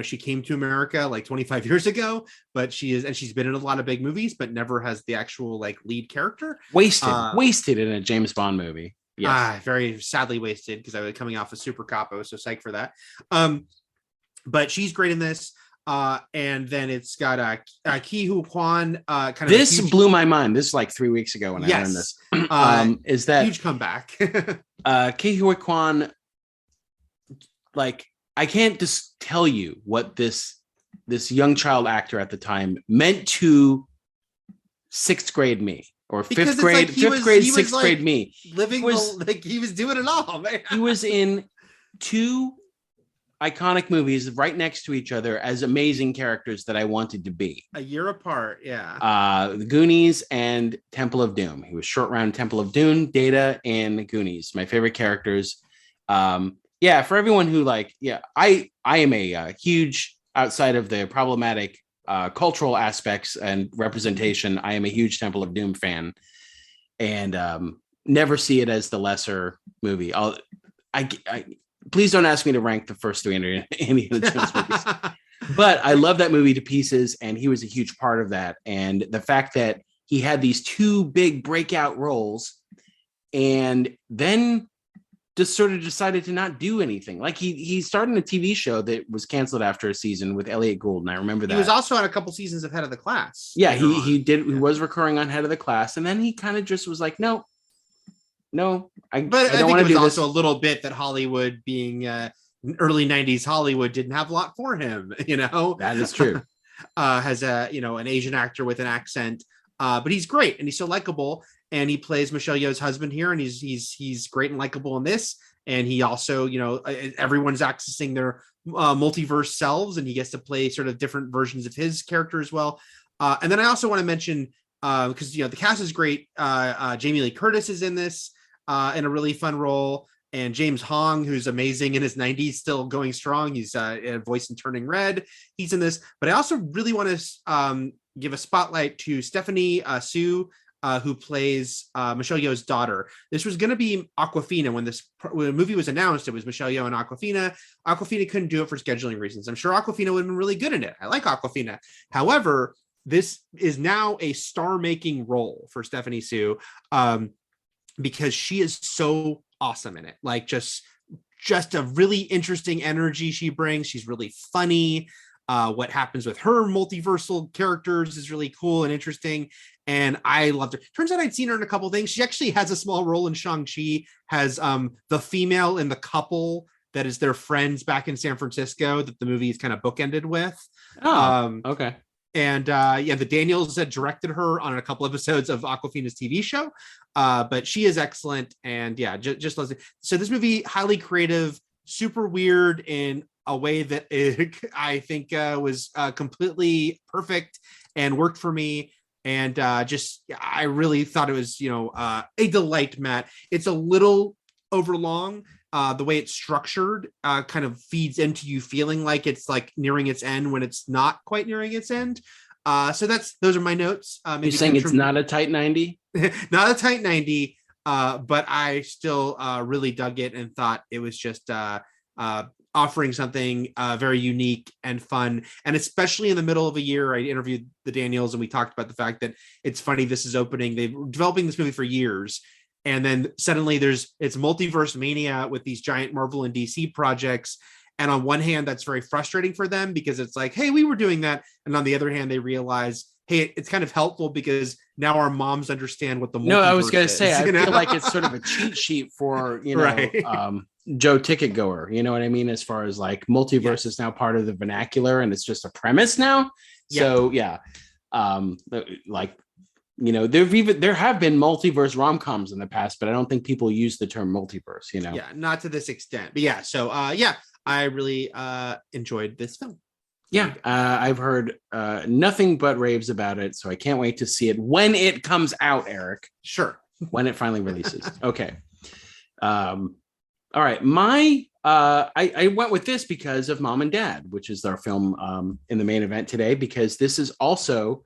Speaker 3: She came to America like 25 years ago, but she's been in a lot of big movies, but never has the actual like lead character.
Speaker 2: Wasted in a James Bond movie. Yes.
Speaker 3: Very sadly wasted because I was coming off of Super Cop. I was so psyched for that. But she's great in this. And then it's got Ki Hu Kwan.
Speaker 2: This blew my mind. This is like 3 weeks ago when I learned this. Is that
Speaker 3: huge comeback?
Speaker 2: Ki Hu Kwan, like, I can't just tell you what this young child actor at the time meant to sixth grade me, or fifth grade, sixth grade me.
Speaker 3: Living he was doing it all, man.
Speaker 2: He was in 2 iconic movies right next to each other as amazing characters that I wanted to be.
Speaker 3: A year apart, yeah.
Speaker 2: The Goonies and Temple of Doom. He was Short Round, Temple of Doom, Data, and Goonies. My favorite characters. For everyone who I am a huge, outside of the problematic cultural aspects and representation, I am a huge Temple of Doom fan, and never see it as the lesser movie. Please don't ask me to rank the first 3 Indiana Jones movies, but I love that movie to pieces, and he was a huge part of that. And the fact that he had these 2 big breakout roles, and then just sort of decided to not do anything. Like he started a TV show that was canceled after a season with Elliot Gould, and I remember that.
Speaker 3: He was also on a couple seasons of Head of the Class.
Speaker 2: Yeah, he did. He was recurring on Head of the Class, and then he kind of just was like, no, I don't want to do this.
Speaker 3: It was also a little bit that Hollywood, being early 90s Hollywood, didn't have a lot for him,
Speaker 2: That is true.
Speaker 3: Has an Asian actor with an accent, but he's great and he's so likable, and he plays Michelle Yeoh's husband here, and he's great and likable in this. And he also, everyone's accessing their multiverse selves, and he gets to play sort of different versions of his character as well. And then I also want to mention, because the cast is great. Jamie Lee Curtis is in this in a really fun role, and James Hong, who's amazing in his 90s, still going strong. He's a voice in Turning Red. He's in this. But I also really want to give a spotlight to Stephanie Sue, who plays Michelle Yeoh's daughter. This was going to be Awkwafina when the movie was announced. It was Michelle Yeoh and Awkwafina. Awkwafina couldn't do it for scheduling reasons. I'm sure Awkwafina would have been really good in it. I like Awkwafina. However, this is now a star-making role for Stephanie Sue, because she is so awesome in it. Like just a really interesting energy she brings. She's really funny. What happens with her multiversal characters is really cool and interesting, and I loved her. Turns out I'd seen her in a couple things. She actually has a small role in Shang-Chi, has the female in the couple that is their friends back in San Francisco that the movie is kind of bookended with.
Speaker 2: Okay.
Speaker 3: And the Daniels had directed her on a couple episodes of Awkwafina's TV show, but she is excellent, and just loves it. So this movie, highly creative, super weird in a way that I think was completely perfect and worked for me. And I really thought it was, a delight, Matt. It's a little overlong. The way it's structured kind of feeds into you feeling like it's like nearing its end when it's not quite nearing its end. So those are my notes.
Speaker 2: You're saying it's not a tight 90?
Speaker 3: Not a tight 90, but I still really dug it and thought it was just offering something very unique and fun. And especially in the middle of a year, I interviewed the Daniels and we talked about the fact that it's funny, this is opening. They've been developing this movie for years. And then suddenly it's multiverse mania with these giant Marvel and DC projects. And on one hand, that's very frustrating for them because it's like, hey, we were doing that. And on the other hand, they realize, hey, it's kind of helpful because now our moms understand what the multiverse
Speaker 2: I was going to
Speaker 3: is,
Speaker 2: say, I feel like it's sort of a cheat sheet for,
Speaker 3: right.
Speaker 2: Joe Ticket Goer. You know what I mean? As far as like multiverse is now part of the vernacular and it's just a premise now. So there have been multiverse rom-coms in the past, but I don't think people use the term multiverse,
Speaker 3: Yeah, not to this extent. But I really enjoyed this film.
Speaker 2: I've heard nothing but raves about it, so I can't wait to see it when it comes out, Eric.
Speaker 3: Sure.
Speaker 2: When it finally releases. Okay. All right. I went with this because of Mom and Dad, which is our film in the main event today, because this is also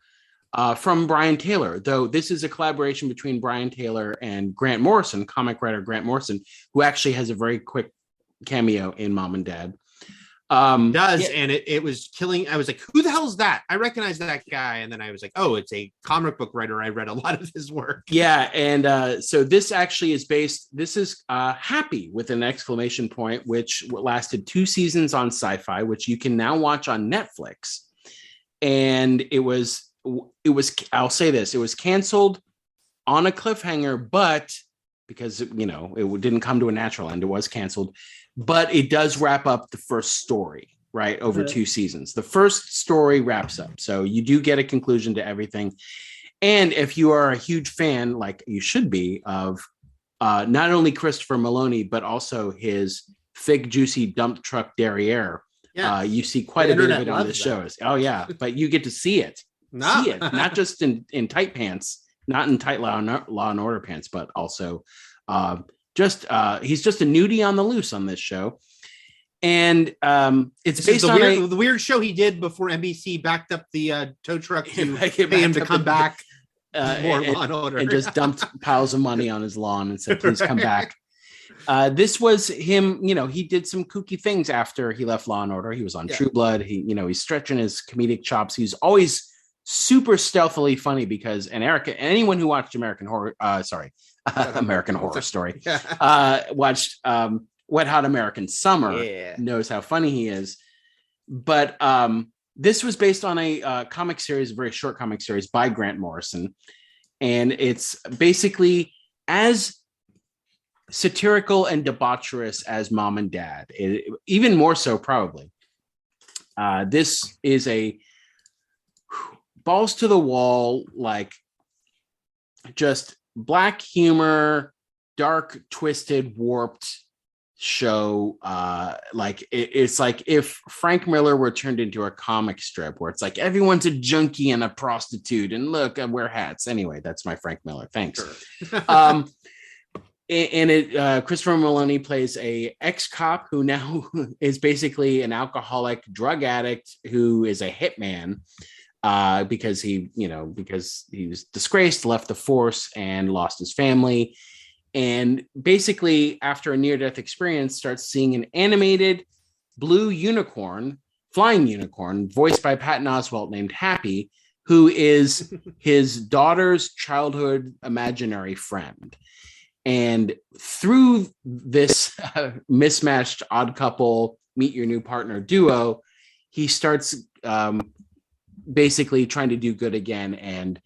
Speaker 2: from Brian Taylor, though this is a collaboration between Brian Taylor and Grant Morrison, comic writer Grant Morrison, who actually has a very quick cameo in Mom and Dad.
Speaker 3: And it was killing. I was like, who the hell is that? I recognize that guy. And then I was like, oh, it's a comic book writer. I read a lot of his work.
Speaker 2: Yeah. And so this actually is this is Happy with an exclamation point, which lasted 2 seasons on Sci-Fi, which you can now watch on Netflix. And it was, I'll say this, it was canceled on a cliffhanger, but because, it didn't come to a natural end, it was canceled. But it does wrap up the first story, right, over 2 seasons. The first story wraps up. So you do get a conclusion to everything. And if you are a huge fan, like you should be, of not only Christopher Maloney, but also his thick, juicy dump truck derriere, you see quite a bit of it on the shows. Oh, yeah. But you get to see it. See it, not just in tight pants, not in tight Law and Order pants, but also he's just a nudie on the loose on this show. And it's based on
Speaker 3: the weird show he did before NBC backed up the tow truck to pay him to come back. More Law and Order.
Speaker 2: And just dumped piles of money on his lawn and said, please come back. This was him, he did some kooky things after he left Law and Order. He was on True Blood. He's stretching his comedic chops. He's always super stealthily funny because, and Erica, anyone who watched American Horror Story, watched Wet Hot American Summer, knows how funny he is. But this was based on a comic series, a very short comic series by Grant Morrison. And it's basically as satirical and debaucherous as Mom and Dad, even more so probably. This is a balls to the wall, like just black humor, dark, twisted, warped show. It's like if Frank Miller were turned into a comic strip where it's like everyone's a junkie and a prostitute and look, I wear hats. Anyway, that's my Frank Miller. Thanks. Sure. Christopher Maloney plays a ex-cop who now is basically an alcoholic drug addict who is a hitman because he was disgraced, left the force, and lost his family. And basically, after a near-death experience, starts seeing an animated blue flying unicorn, voiced by Patton Oswalt, named Happy, who is his daughter's childhood imaginary friend. And through this mismatched odd couple, meet your new partner duo, he starts basically trying to do good again. And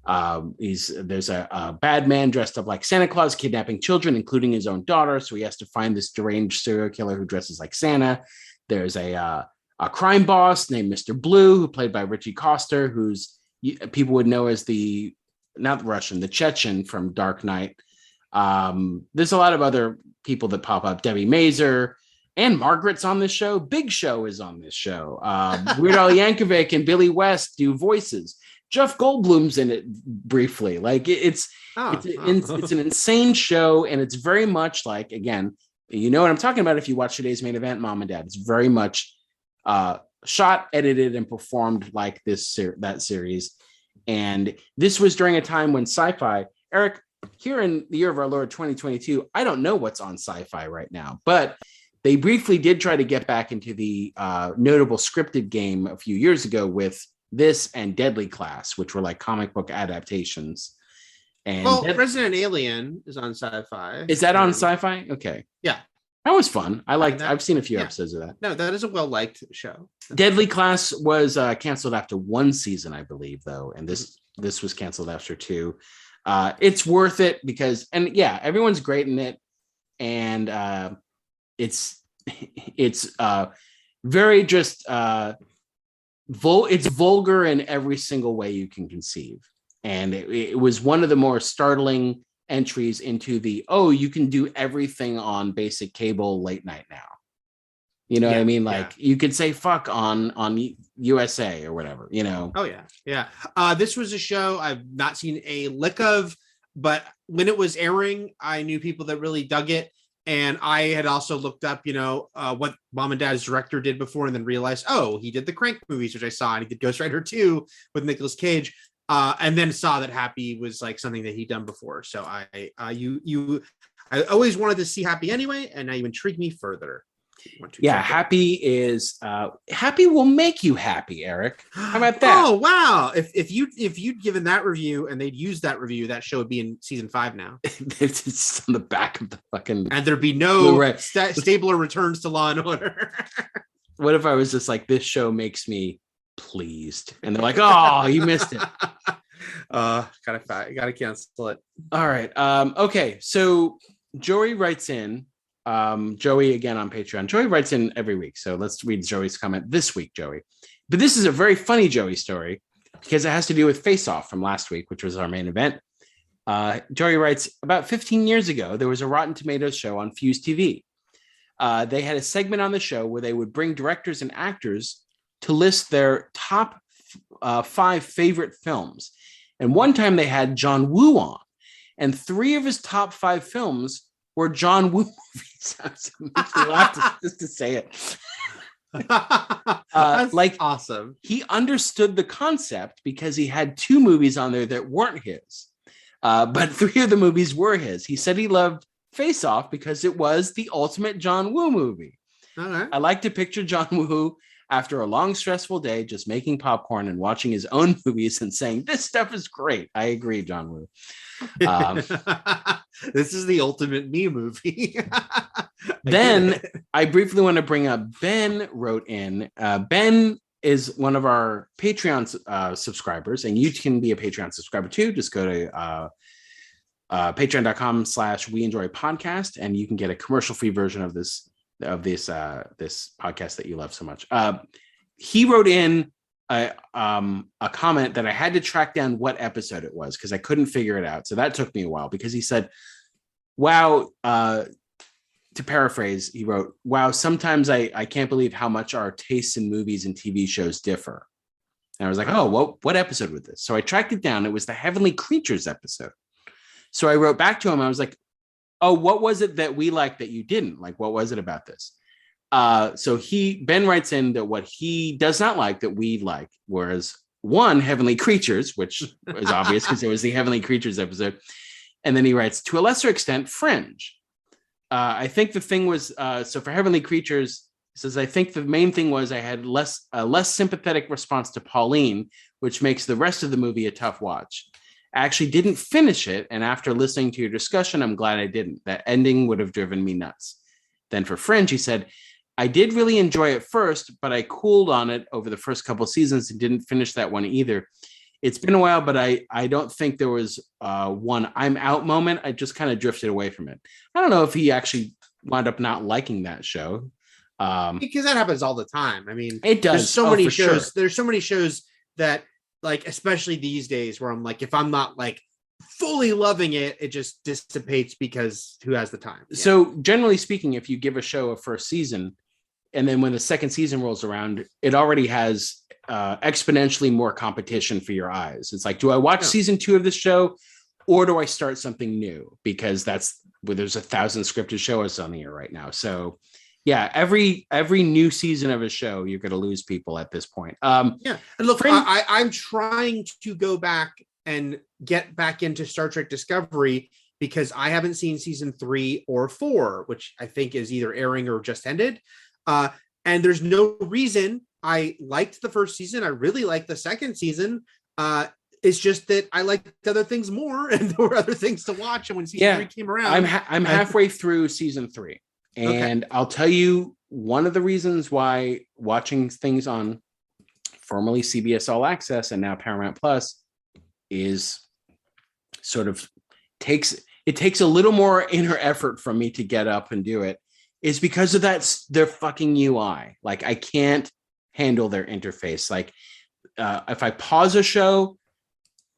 Speaker 2: there's a bad man dressed up like Santa Claus kidnapping children, including his own daughter. So he has to find this deranged serial killer who dresses like Santa. There's a crime boss named Mr. Blue, who played by Richie Coster, who's people would know as the Chechen from Dark Knight. There's a lot of other people that pop up. Debbie Mazur and Margaret's on this show. Big Show is on this show. Weird Al Yankovic and Billy West do voices. Jeff Goldblum's in it briefly. Like it's an insane show, and it's very much like, again, you know what I'm talking about if you watch today's main event, Mom and Dad. It's very much shot, edited, and performed like that series. And this was during a time when Sci-Fi, Eric, here in the year of our Lord 2022, I don't know what's on Sci-Fi right now, but they briefly did try to get back into the notable scripted game a few years ago with this and Deadly Class, which were like comic book adaptations. And
Speaker 3: Resident Alien is on Sci-Fi.
Speaker 2: Is that on Sci-Fi? Okay.
Speaker 3: Yeah.
Speaker 2: That was fun. I've seen a few episodes of that.
Speaker 3: No, that is a well-liked show.
Speaker 2: Deadly Class was canceled after 1 season, I believe, though. And this was canceled after 2. It's worth it because, and yeah, everyone's great in it. And it's very just, it's vulgar in every single way you can conceive. And it was one of the more startling entries into you can do everything on basic cable late night now. You know what I mean? Like you could say fuck on USA or whatever, you know?
Speaker 3: Oh yeah. Yeah. This was a show I've not seen a lick of, but when it was airing, I knew people that really dug it. And I had also looked up, what Mom and Dad's director did before, and then realized, he did the Crank movies, which I saw, and he did Ghost Rider 2 with Nicolas Cage. and then saw that Happy was like something that he'd done before. So I always wanted to see Happy anyway, and now you intrigue me further.
Speaker 2: Yeah, Happy will make you happy, Eric. How about that?
Speaker 3: Oh wow! If you'd given that review and they'd used that review, that show would be in season 5 now.
Speaker 2: It's on the back of the fucking,
Speaker 3: and there'd be no Stabler returns to Law and Order.
Speaker 2: What if I was just like, this show makes me pleased, and they're like, oh, you missed it.
Speaker 3: Gotta cancel it.
Speaker 2: All right. Okay. So Joey writes in. Joey again on Patreon. Joey writes in every week, so let's read Joey's comment this week, Joey. But this is a very funny Joey story because it has to do with Face Off from last week, which was our main event. Joey writes, about 15 years ago, there was a Rotten Tomatoes show on Fuse TV. They had a segment on the show where they would bring directors and actors to list their top 5 favorite films. And one time they had John Woo on, and 3 of his top 5 films were John Woo movies. Makes me laugh just to say it.
Speaker 3: That's
Speaker 2: like
Speaker 3: awesome.
Speaker 2: He understood the concept because he had 2 movies on there that weren't his, but 3 of the movies were his. He said he loved Face Off because it was the ultimate John Woo movie.
Speaker 3: Okay.
Speaker 2: I like to picture John Woo after a long, stressful day, just making popcorn and watching his own movies and saying, this stuff is great. I agree, John Woo.
Speaker 3: This is the ultimate me movie.
Speaker 2: Then I briefly want to bring up Ben wrote in. Ben is one of our Patreon subscribers, and you can be a Patreon subscriber too. Just go to patreon.com/weenjoypodcast, and you can get a commercial-free version of this podcast that you love so much. He wrote in a comment that I had to track down what episode it was because I couldn't figure it out. So that took me a while because he said, wow, to paraphrase, he wrote, wow, sometimes I can't believe how much our tastes in movies and TV shows differ. And I was like, oh, what episode was this? So I tracked it down. It was the Heavenly Creatures episode. So I wrote back to him. I was like, oh, what was it that we liked that you didn't? Like, what was it about this? So Ben writes in that what he does not like that we like, whereas 1, Heavenly Creatures, which is obvious because it was the Heavenly Creatures episode. And then he writes, to a lesser extent, Fringe. I think the thing was, so for Heavenly Creatures, he says, I think the main thing was I had a less sympathetic response to Pauline, which makes the rest of the movie a tough watch. I actually didn't finish it, and after listening to your discussion, I'm glad I didn't. That ending would have driven me nuts. Then for Fringe, he said, I did really enjoy it first, but I cooled on it over the first couple seasons and didn't finish that one either. It's been a while, but I don't think there was one I'm out moment. I just kind of drifted away from it. I don't know if he actually wound up not liking that show.
Speaker 3: Because that happens all the time. I mean,
Speaker 2: it does.
Speaker 3: There's so many shows.
Speaker 2: Sure.
Speaker 3: There's so many shows that, like, especially these days, where I'm like, if I'm not like fully loving it, it just dissipates because who has the time? Yeah.
Speaker 2: So generally speaking, if you give a show a first season, and then when the second season rolls around, it already has exponentially more competition for your eyes. It's like, do I watch season 2 of this show, or do I start something new? Because that's where there's 1,000 scripted shows on the air right now. So yeah, every new season of a show, you're going to lose people at this point.
Speaker 3: And look, I'm trying to go back and get back into Star Trek Discovery because I haven't seen season 3 or 4, which I think is either airing or just ended. And there's no reason. I liked the first season. I really liked the second season. It's just that I liked other things more, and there were other things to watch. And when season 3 came around,
Speaker 2: I'm halfway through season 3. And I'll tell you one of the reasons why watching things on formerly CBS All Access and now Paramount Plus is sort of takes a little more inner effort from me to get up and do it, is because of their fucking UI. Like, I can't handle their interface. Like, if I pause a show,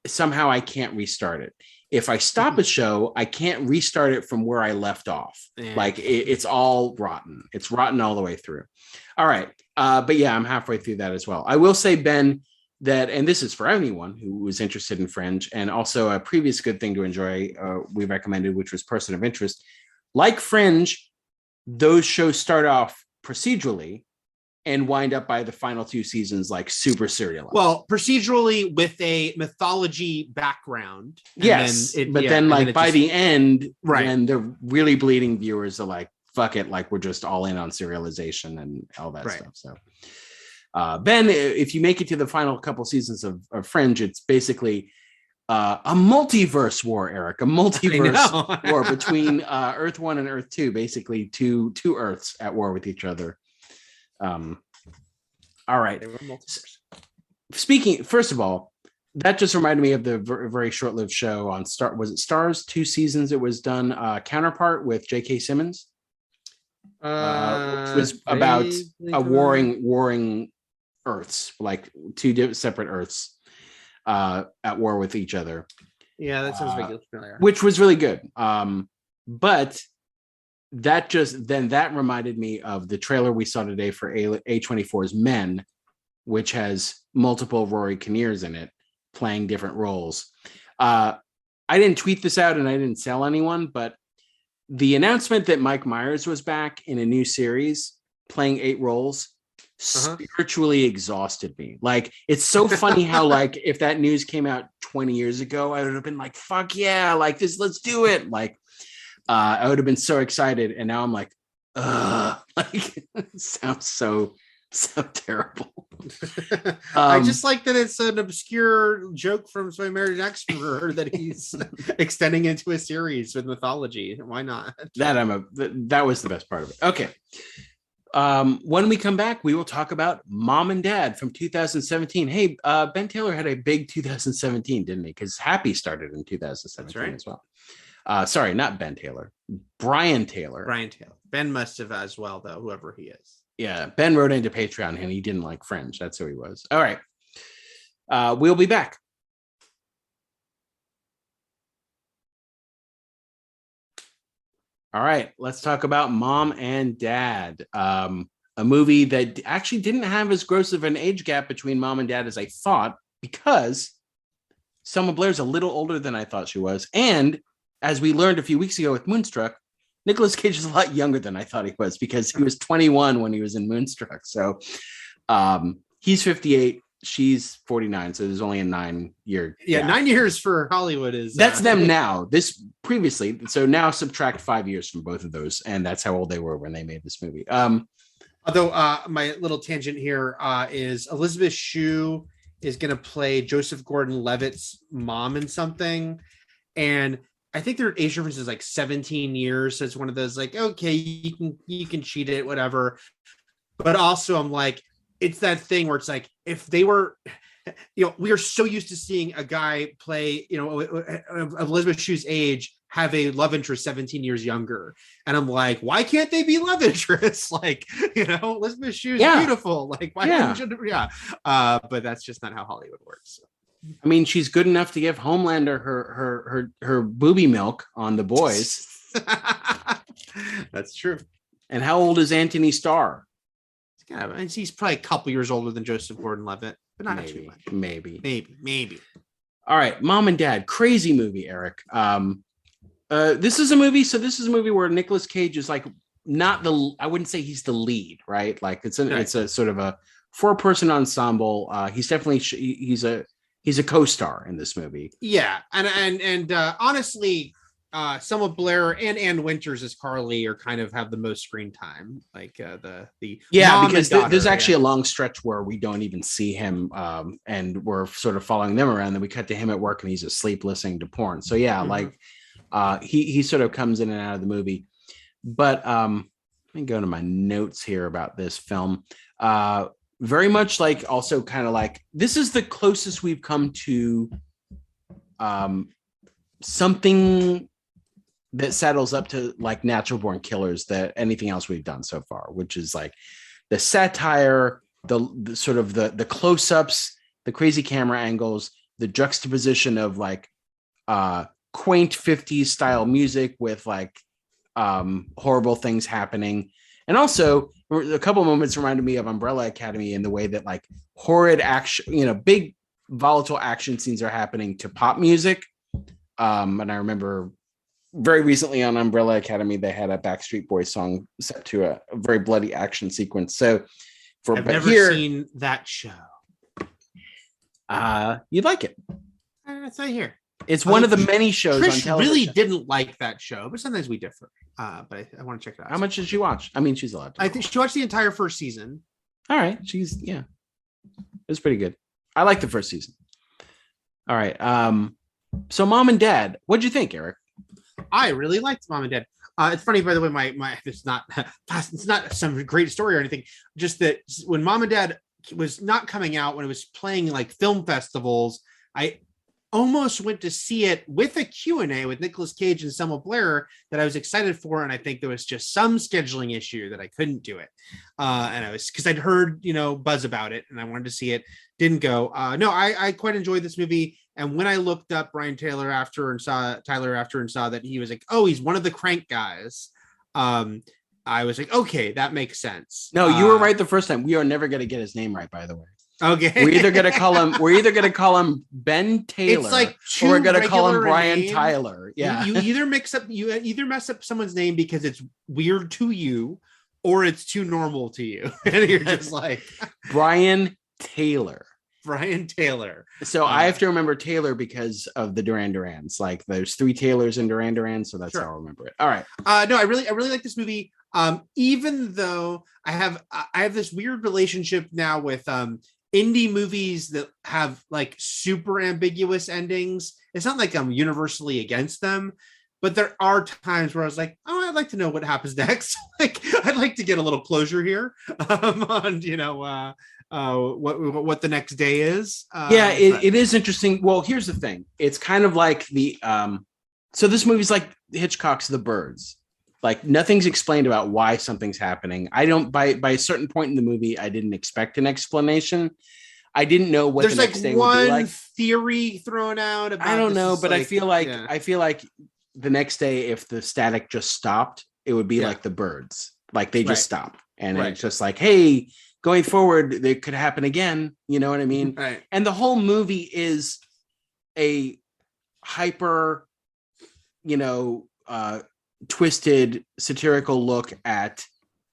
Speaker 2: somehow I can't restart it. If I stop a show, I can't restart it from where I left off. Yeah. Like, it's all rotten. It's rotten all the way through. All right. But yeah, I'm halfway through that as well. I will say, Ben, that, and this is for anyone who is interested in Fringe, and also a previous good thing to enjoy we recommended, which was Person of Interest. Like Fringe, those shows start off procedurally, and wind up by the final 2 seasons like super serialized.
Speaker 3: Well, procedurally with a mythology background.
Speaker 2: Yes, then by the end,
Speaker 3: right,
Speaker 2: when they're really bleeding viewers are like, fuck it, like we're just all in on serialization and all that stuff. So Ben, if you make it to the final couple seasons of Fringe, it's basically a multiverse war, Eric, a multiverse war between Earth 1 and Earth 2, basically two Earths at war with each other. All right. Speaking, first of all, that just reminded me of the very short-lived show on Stars? 2 seasons it was done, Counterpart with J.K. Simmons. Which was about a warring Earths, like 2 separate Earths at war with each other.
Speaker 3: Yeah, that sounds vaguely familiar.
Speaker 2: Which was really good. But that reminded me of the trailer we saw today for A24's Men, which has multiple Rory Kinnears in it playing different roles. I didn't tweet this out and I didn't tell anyone, but the announcement that Mike Myers was back in a new series playing 8 roles spiritually exhausted me. Like, it's so funny how, like, if that news came out 20 years ago, I would have been like, fuck yeah, like this, let's do it. Like, I would have been so excited. And now I'm like, like, it sounds so terrible.
Speaker 3: I just like that it's an obscure joke from So I Married an Explorer that he's extending into a series with mythology. Why not?
Speaker 2: That was the best part of it. Okay. When we come back, we will talk about Mom and Dad from 2017. Hey, Ben Taylor had a big 2017, didn't he? Because Happy started in 2017 as well. Sorry, not Ben Taylor. Brian Taylor.
Speaker 3: Ben must have as well, though, whoever he is.
Speaker 2: Yeah, Ben wrote into Patreon and he didn't like Fringe. That's who he was. All right. We'll be back. All right, let's talk about Mom and Dad. A movie that actually didn't have as gross of an age gap between Mom and Dad as I thought, because Selma Blair's a little older than I thought she was. And as we learned a few weeks ago with Moonstruck, Nicolas Cage is a lot younger than I thought he was, because he was 21 when he was in Moonstruck. So he's 58. She's 49, so there's only a 9-year.
Speaker 3: Yeah, gap. 9 years for Hollywood is
Speaker 2: that's them now. This previously, so now subtract 5 years from both of those, and that's how old they were when they made this movie.
Speaker 3: Although my little tangent here is Elizabeth Shue is going to play Joseph Gordon-Levitt's mom in something, and I think their age difference is like 17 years. So it's one of those like, okay, you can cheat it, whatever. But also, I'm like, it's that thing where it's like, if they were, we are so used to seeing a guy play, of Elizabeth Shue's age, have a love interest 17 years younger. And I'm like, why can't they be love interests? Like, Elizabeth Shue's beautiful. Like, why but that's just not how Hollywood works.
Speaker 2: I mean, she's good enough to give Homelander her booby milk on The Boys.
Speaker 3: That's true.
Speaker 2: And how old is Anthony Starr?
Speaker 3: He's probably a couple years older than Joseph Gordon-Levitt, but not too much.
Speaker 2: Maybe. All right, Mom and Dad, crazy movie, Eric. This is a movie where Nicolas Cage is like I wouldn't say he's the lead, right? Like it's a sort of a 4-person ensemble. He's definitely he's a co-star in this movie.
Speaker 3: Yeah, and honestly, Selma Blair and Ann Winters as Carly are kind of have the most screen time. Like
Speaker 2: because there's actually a long stretch where we don't even see him, and we're sort of following them around. Then we cut to him at work and he's asleep listening to porn. So he sort of comes in and out of the movie. But let me go to my notes here about this film. Very much like, also kind of like, this is the closest we've come to something that settles up to like Natural Born Killers that anything else we've done so far, which is like the satire, the sort of the close-ups, the crazy camera angles, the juxtaposition of like quaint 50s style music with like horrible things happening. And also a couple of moments reminded me of Umbrella Academy in the way that like horrid action, big volatile action scenes are happening to pop music. And I remember very recently on Umbrella Academy, they had a Backstreet Boys song set to a very bloody action sequence. So
Speaker 3: I've never seen that show.
Speaker 2: You'd like it.
Speaker 3: It's not here.
Speaker 2: It's one of the many shows on
Speaker 3: Trish
Speaker 2: television.
Speaker 3: really didn't like that show, but sometimes we differ. But I want to check it out.
Speaker 2: How much did she watch? I mean, she's allowed to.
Speaker 3: I think she watched the entire first season.
Speaker 2: All right. It was pretty good. I like the first season. All right. So Mom and Dad, what'd you think, Eric?
Speaker 3: I really liked Mom and Dad. It's funny, by the way, my it's not some great story or anything. Just that when Mom and Dad was not coming out, when it was playing like film festivals, I almost went to see it with a Q&A with Nicolas Cage and Selma Blair that I was excited for, and I think there was just some scheduling issue that I couldn't do it. And I was, because I'd heard buzz about it, and I wanted to see it. Didn't go. No, I quite enjoyed this movie. And when I looked up Brian Tyler after and saw that he was like, oh, he's one of the Crank guys. I was like, okay, that makes sense.
Speaker 2: No, you were right the first time. We are never going to get his name right, by the way.
Speaker 3: Okay.
Speaker 2: We're either going to call him Ben Taylor,
Speaker 3: it's like
Speaker 2: or we're going to call him Brian
Speaker 3: name.
Speaker 2: Tyler. Yeah.
Speaker 3: You either mess up someone's name because it's weird to you, or it's too normal to you. And you're just like
Speaker 2: Brian Taylor. So I have to remember Taylor because of the Duran Durans. Like there's 3 Taylors in Duran Duran, so that's how I remember it. All right.
Speaker 3: No, I really like this movie. Even though I have this weird relationship now with indie movies that have like super ambiguous endings. It's not like I'm universally against them, but there are times where I was like, oh, I'd like to know what happens next. Like I'd like to get a little closure here on what the next day is.
Speaker 2: It is interesting. Well, here's the thing. It's kind of like the so this movie's like Hitchcock's The Birds. Like nothing's explained about why something's happening. I don't by a certain point in the movie, I didn't expect an explanation. I didn't know what the next day would be like.
Speaker 3: There's theory thrown out about
Speaker 2: I don't know, but I feel like the next day, if the static just stopped, it would be like The Birds. Like they just stop. And it's just like, hey, going forward, it could happen again. You know what I mean?
Speaker 3: Right.
Speaker 2: And the whole movie is a hyper, twisted satirical look at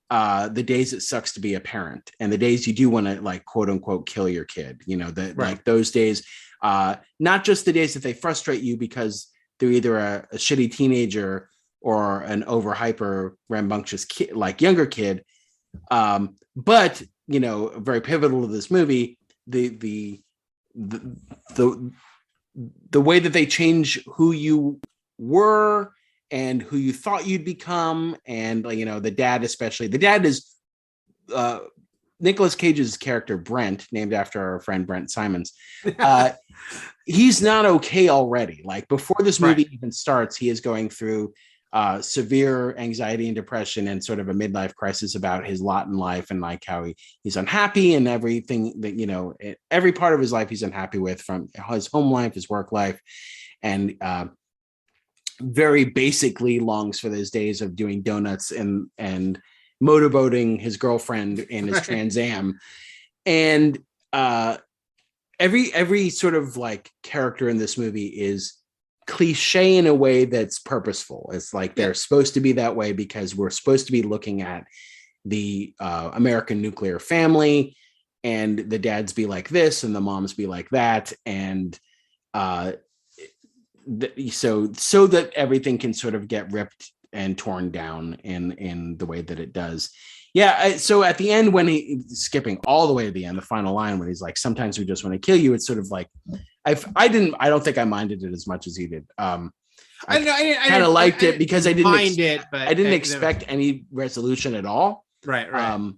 Speaker 2: the days it sucks to be a parent and the days you do want to like quote unquote kill your kid, like those days, not just the days that they frustrate you because they're either a shitty teenager or an over hyper rambunctious kid, like younger kid, but very pivotal to this movie, the way that they change who you were and who you thought you'd become. And, the dad, especially the dad is Nicolas Cage's character, Brent, named after our friend, Brent Simons. He's not okay already. Like before this movie even starts, he is going through severe anxiety and depression and sort of a midlife crisis about his lot in life and like how he's unhappy and everything that, every part of his life he's unhappy with, from his home life, his work life, and very basically longs for those days of doing donuts and motorboating his girlfriend in his Trans Am. And every sort of like character in this movie is cliche in a way that's purposeful. It's like they're supposed to be that way because we're supposed to be looking at the American nuclear family, and the dads be like this and the moms be like that, and so that everything can sort of get ripped and torn down in the way that it does. So at the end, when he's skipping all the way to the end, the final line when he's like, sometimes we just want to kill you, it's sort of like I don't think I minded it as much as he did. I kind of liked it because I didn't expect any resolution at all.
Speaker 3: Right.
Speaker 2: I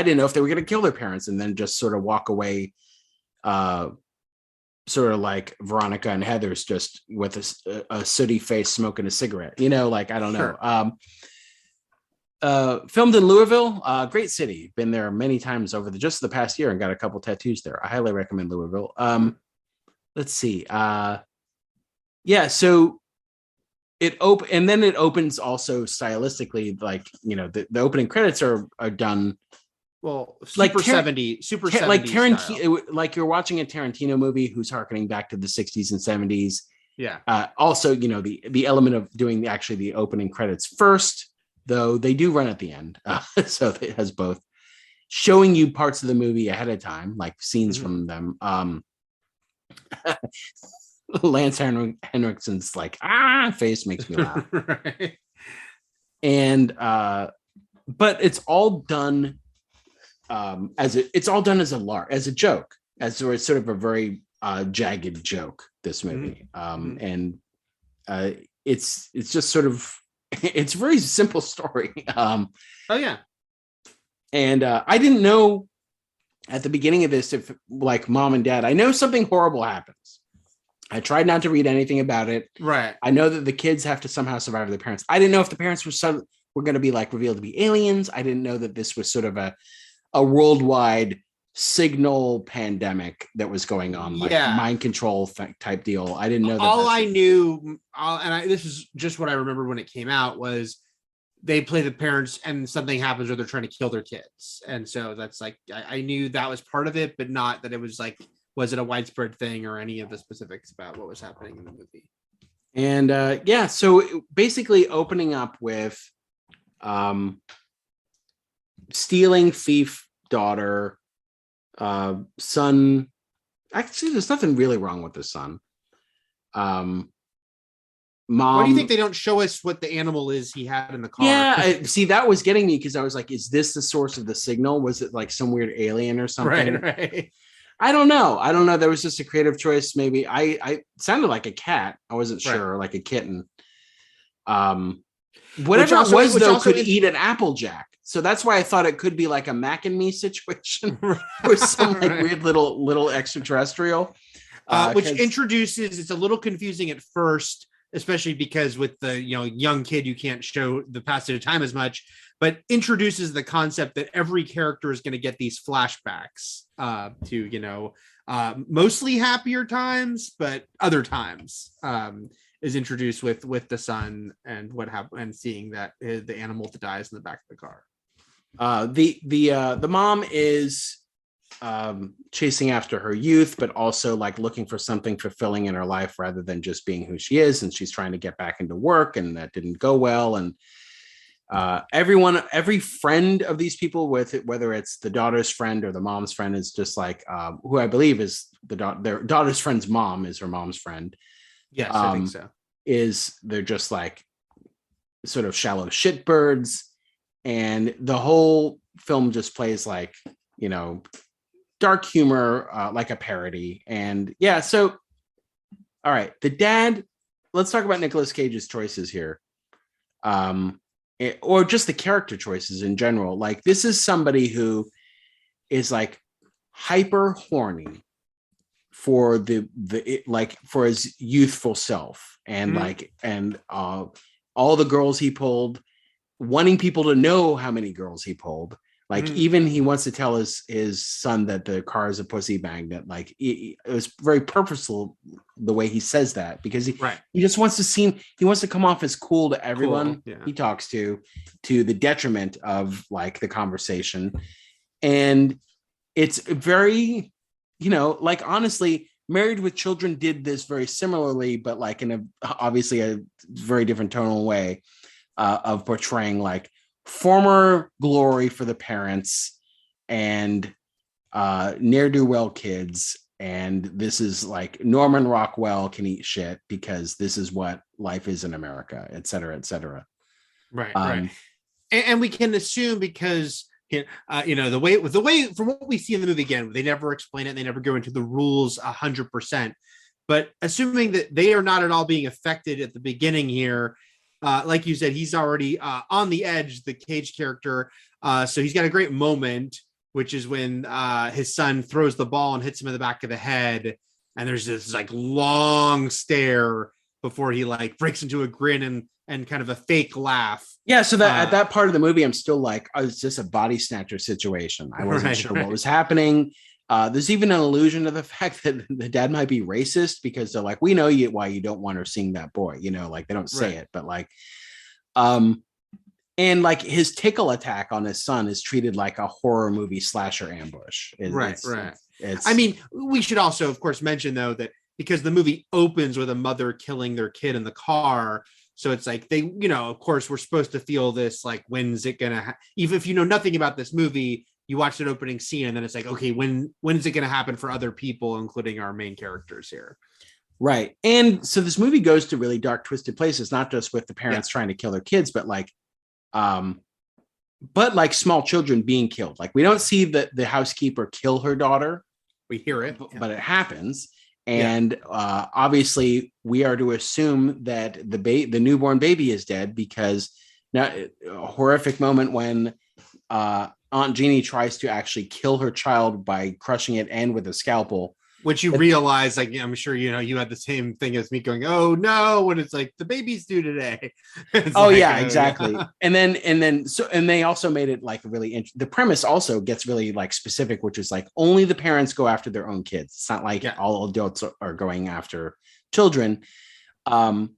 Speaker 2: didn't know if they were going to kill their parents and then just sort of walk away, sort of like Veronica and Heather's, just with a sooty face smoking a cigarette, like, I don't know. Filmed in Louisville, great city. Been there many times over just the past year and got a couple tattoos there. I highly recommend Louisville. Let's see. So it opens also stylistically, like, the opening credits are done
Speaker 3: super like 70
Speaker 2: like Tarantino, like you're watching a Tarantino movie who's harkening back to the 60s and 70s. Also, the element of doing the opening credits first, though they do run at the end, so it has both. showing you parts of the movie ahead of time, like scenes from them. Lance Henriksen's like face makes me laugh.
Speaker 3: Right.
Speaker 2: And but it's all done as a joke, as sort of a very jagged joke, this movie. And it's just sort of it's a very simple story.
Speaker 3: Oh yeah.
Speaker 2: And I didn't know at the beginning of this if, like, mom and dad, I know something horrible happens. I tried not to read anything about it.
Speaker 3: Right.
Speaker 2: I know that the kids have to somehow survive their parents. I didn't know if the parents were going to be like revealed to be aliens. I didn't know that this was sort of a worldwide signal pandemic that was going on, like mind control type deal. I didn't know that.
Speaker 3: All I knew, this is just what I remember when it came out, was they play the parents and something happens or they're trying to kill their kids. And so that's like, I knew that was part of it, but not that it was like, was it a widespread thing or any of the specifics about what was happening in the movie.
Speaker 2: And so basically opening up with stealing thief daughter, son. Actually, there's nothing really wrong with the son. Mom.
Speaker 3: Why do you think they don't show us what the animal is he had in the car?
Speaker 2: Yeah, see, that was getting me, because I was like, is this the source of the signal? Was it like some weird alien or something?
Speaker 3: Right.
Speaker 2: I don't know. There was just a creative choice. Maybe I sounded like a cat. I wasn't sure, like a kitten. Whatever it was, though, could eat an Applejack. So that's why I thought it could be like a Mac and Me situation or some like weird little extraterrestrial.
Speaker 3: Which introduces, it's a little confusing at first, especially because with the young kid, you can't show the passage of time as much, but introduces the concept that every character is going to get these flashbacks to mostly happier times, but other times is introduced with the son and what happened, and seeing that the animal that dies in the back of the car.
Speaker 2: The mom is chasing after her youth, but also like looking for something fulfilling in her life rather than just being who she is, and she's trying to get back into work, and that didn't go well. And every friend of these people, with it, whether it's the daughter's friend or the mom's friend, is just like who I believe is their daughter's friend's mom is her mom's friend.
Speaker 3: Yes, I think so.
Speaker 2: They're just like sort of shallow shitbirds, and the whole film just plays like dark humor, like a parody. And yeah, so all right, the dad. Let's talk about Nicolas Cage's choices here, or just the character choices in general. Like, this is somebody who is like hyper horny for for his youthful self, and all the girls he pulled, wanting people to know how many girls he pulled. Like, even he wants to tell his son that the car is a pussy magnet. Like, it was very purposeful the way he says that, because he just wants to come off as cool to everyone he talks to the detriment of like the conversation. And it's very, like, honestly, Married with Children did this very similarly, but like in obviously a very different tonal way of portraying like former glory for the parents and ne'er-do-well kids. And this is like Norman Rockwell can eat shit because this is what life is in America, et cetera, et cetera.
Speaker 3: Right. And we can assume, because the way from what we see in the movie, again, they never explain it, they never go into the rules 100%, but assuming that they are not at all being affected at the beginning here, like you said, he's already on the edge, the Cage character. So he's got a great moment, which is when his son throws the ball and hits him in the back of the head. And there's this like long stare before he like breaks into a grin and kind of a fake laugh.
Speaker 2: Yeah. So that at that part of the movie, I'm still like, oh, it's just a body snatcher situation. I wasn't sure what was happening. There's even an allusion to the fact that the dad might be racist, because they're like, we know why you don't want her seeing that boy, like they don't say it, but like, and like his tickle attack on his son is treated like a horror movie slasher ambush.
Speaker 3: I mean, we should also, of course, mention though that because the movie opens with a mother killing their kid in the car, so it's like they, of course, we're supposed to feel this like, when's it gonna? Even if you know nothing about this movie, you watch that opening scene and then it's like, okay, when is it going to happen for other people, including our main characters here?
Speaker 2: Right. And so this movie goes to really dark, twisted places, not just with the parents trying to kill their kids, but like small children being killed. Like we don't see the housekeeper kill her daughter.
Speaker 3: We hear it,
Speaker 2: but it happens. And obviously we are to assume that the newborn baby is dead, because now a horrific moment when Aunt Jeannie tries to actually kill her child by crushing it and with a scalpel.
Speaker 3: Which you realize, like, I'm sure, you had the same thing as me going, oh no, when it's like the baby's due today.
Speaker 2: Exactly. And they also made it like really the premise also gets really like specific, which is like only the parents go after their own kids. It's not like all adults are going after children. But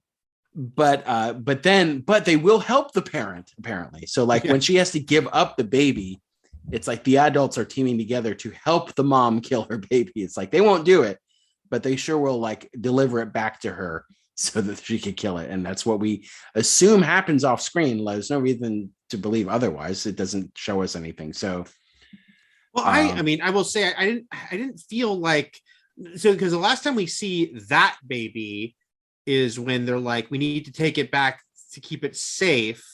Speaker 2: they will help the parent apparently. So like when she has to give up the baby, it's like the adults are teaming together to help the mom kill her baby. It's like they won't do it, but they sure will like deliver it back to her so that she could kill it. And that's what we assume happens off screen. There's no reason to believe otherwise. It doesn't show us anything. So,
Speaker 3: well, I mean, I will say I didn't feel like, so because the last time we see that baby is when they're like, we need to take it back to keep it safe.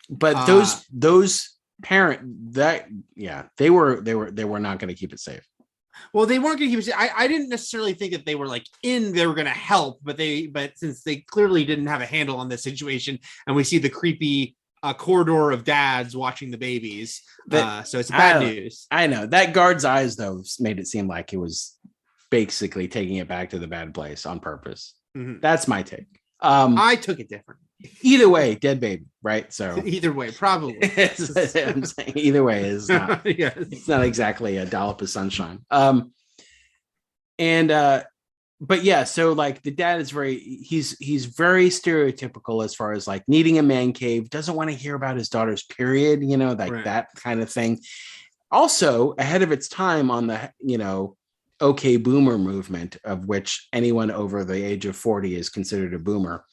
Speaker 2: But those parent they were not going to keep it safe.
Speaker 3: Well, they weren't going to keep it safe. I didn't necessarily think that they were like they were going to help, but since they clearly didn't have a handle on this situation, and we see the creepy corridor of dads watching the babies, so it's bad news. I know that guard's eyes though made it seem like it was basically taking it back to the bad place on purpose. Mm-hmm. That's my take. I took it different.
Speaker 2: Either way, dead baby, right? So
Speaker 3: either way, probably.
Speaker 2: I'm saying either way is not. It's not exactly a dollop of sunshine. But yeah, so like the dad is he's very stereotypical as far as like needing a man cave, doesn't want to hear about his daughter's period, that kind of thing. Also ahead of its time on the okay boomer movement, of which anyone over the age of 40 is considered a boomer.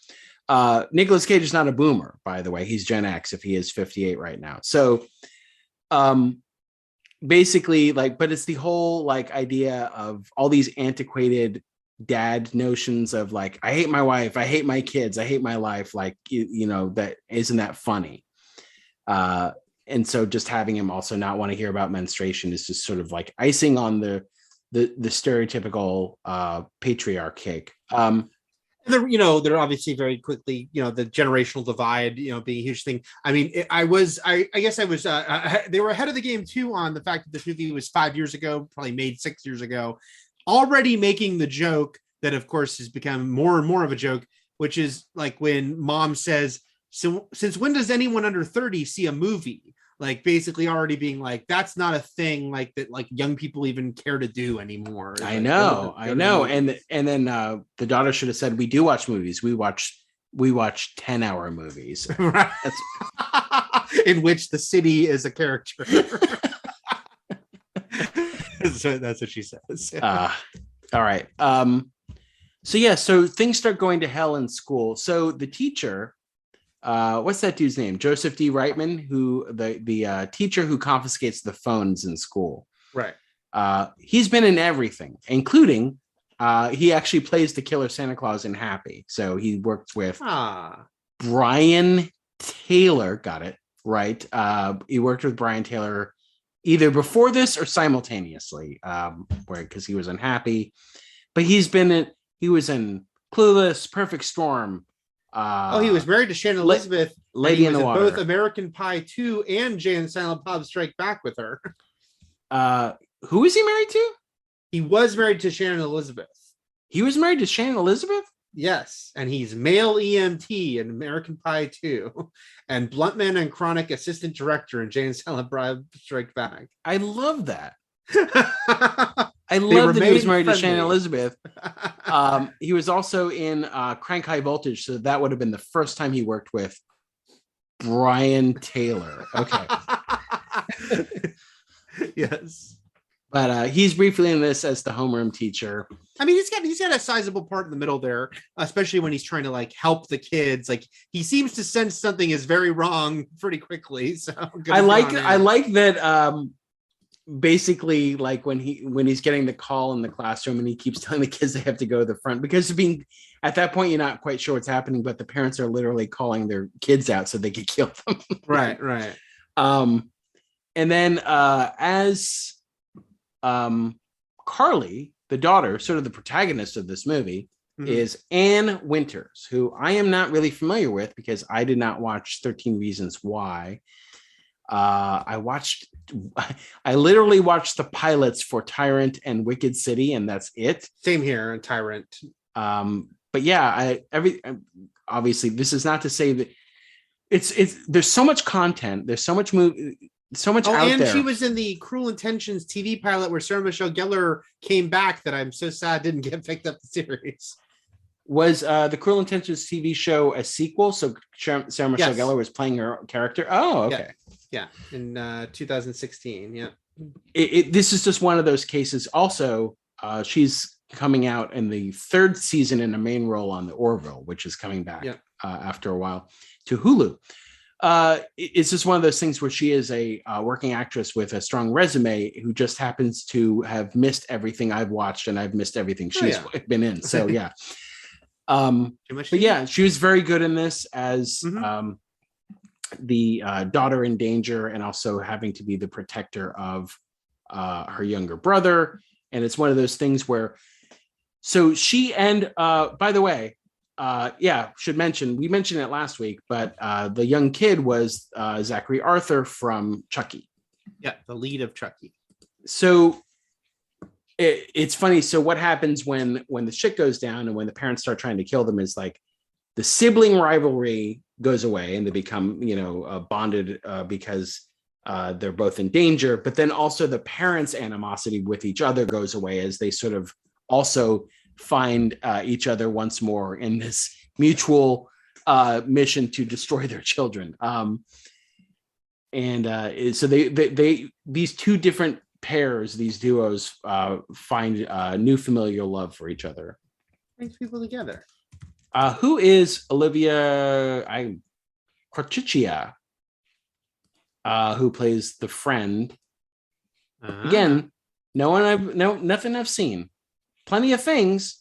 Speaker 2: Nicolas Cage is not a boomer, by the way. He's Gen X if he is 58 right now. So basically but it's the whole like idea of all these antiquated dad notions of like, I hate my wife, I hate my kids, I hate my life. Like, that isn't that funny. And so just having him also not want to hear about menstruation is just sort of like icing on the stereotypical patriarch cake.
Speaker 3: They're obviously very quickly, the generational divide, being a huge thing. I mean, I guess I was, they were ahead of the game too on the fact that this movie was 5 years ago, probably made 6 years ago, already making the joke that of course has become more and more of a joke, which is like when mom says, so since when does anyone under 30 see a movie? Like basically already being like, that's not a thing like that, like young people even care to do anymore.
Speaker 2: I know. And then the daughter should have said, we do watch movies. We watch 10-hour movies.
Speaker 3: Right. In which the city is a character. So that's what she says.
Speaker 2: All right. So things start going to hell in school. So the teacher, what's that dude's name? Joseph D. Reitman, who the teacher who confiscates the phones in school.
Speaker 3: Right.
Speaker 2: He's been in everything, including he actually plays the killer Santa Claus in Happy. So he worked with Brian Taylor. Got it right. He worked with Brian Taylor either before this or simultaneously, because he was unhappy. But he was in Clueless, Perfect Storm.
Speaker 3: He was married to Shannon Elizabeth,
Speaker 2: Lady in the Water,
Speaker 3: both American Pie 2 and Jay and Silent Bob Strike Back with her.
Speaker 2: Who is he married to?
Speaker 3: He was married to Shannon Elizabeth.
Speaker 2: He was married to Shannon Elizabeth?
Speaker 3: Yes, and he's male EMT in American Pie 2 and Bluntman and Chronic assistant director in Jay and Silent Bob Strike Back.
Speaker 2: I love that. I love that he was married to Shannon Elizabeth. He was also in Crank High Voltage, so that would have been the first time he worked with Brian Taylor. Okay.
Speaker 3: Yes.
Speaker 2: But he's briefly in this as the homeroom teacher.
Speaker 3: I mean, he's got a sizable part in the middle there, especially when he's trying to like help the kids. Like he seems to sense something is very wrong pretty quickly. So
Speaker 2: I like that. basically like when he's getting the call in the classroom and he keeps telling the kids they have to go to the front because being at that point you're not quite sure what's happening, but the parents are literally calling their kids out so they could kill them.
Speaker 3: Right.
Speaker 2: And then as Carly, the daughter, sort of the protagonist of this movie, is Ann Winters, who I am not really familiar with because I did not watch 13 Reasons Why. I literally watched the pilots for Tyrant and Wicked City, and that's it.
Speaker 3: Same here, Tyrant.
Speaker 2: But yeah, obviously this is not to say that it's there's so much content, there's so much out
Speaker 3: and
Speaker 2: there.
Speaker 3: She was in the Cruel Intentions TV pilot where Sarah Michelle Gellar came back that I'm so sad didn't get picked up the series.
Speaker 2: Was the Cruel Intentions TV show a sequel? So Sarah Michelle Gellar was playing her character? Oh, okay.
Speaker 3: Yeah. In 2016, yeah.
Speaker 2: This is just one of those cases. Also, she's coming out in the third season in a main role on the Orville, which is coming back after a while to Hulu. It's just one of those things where she is a working actress with a strong resume who just happens to have missed everything I've watched and I've missed everything she's been in. So yeah. But yeah, she was very good in this as the daughter in danger and also having to be the protector of her younger brother. And it's one of those things where, so she and by the way, should mention, we mentioned it last week, but the young kid was Zachary Arthur from Chucky.
Speaker 3: Yeah, the lead of Chucky.
Speaker 2: So it's funny. So what happens when the shit goes down and when the parents start trying to kill them is like the sibling rivalry goes away and they become, bonded because they're both in danger. But then also the parents' animosity with each other goes away as they sort of also find each other once more in this mutual mission to destroy their children. So they these two different pairs, these duos, find new familial love for each other.
Speaker 3: Brings people together.
Speaker 2: Who is Olivia Corticia, who plays the friend? Again, nothing I've seen. Plenty of things,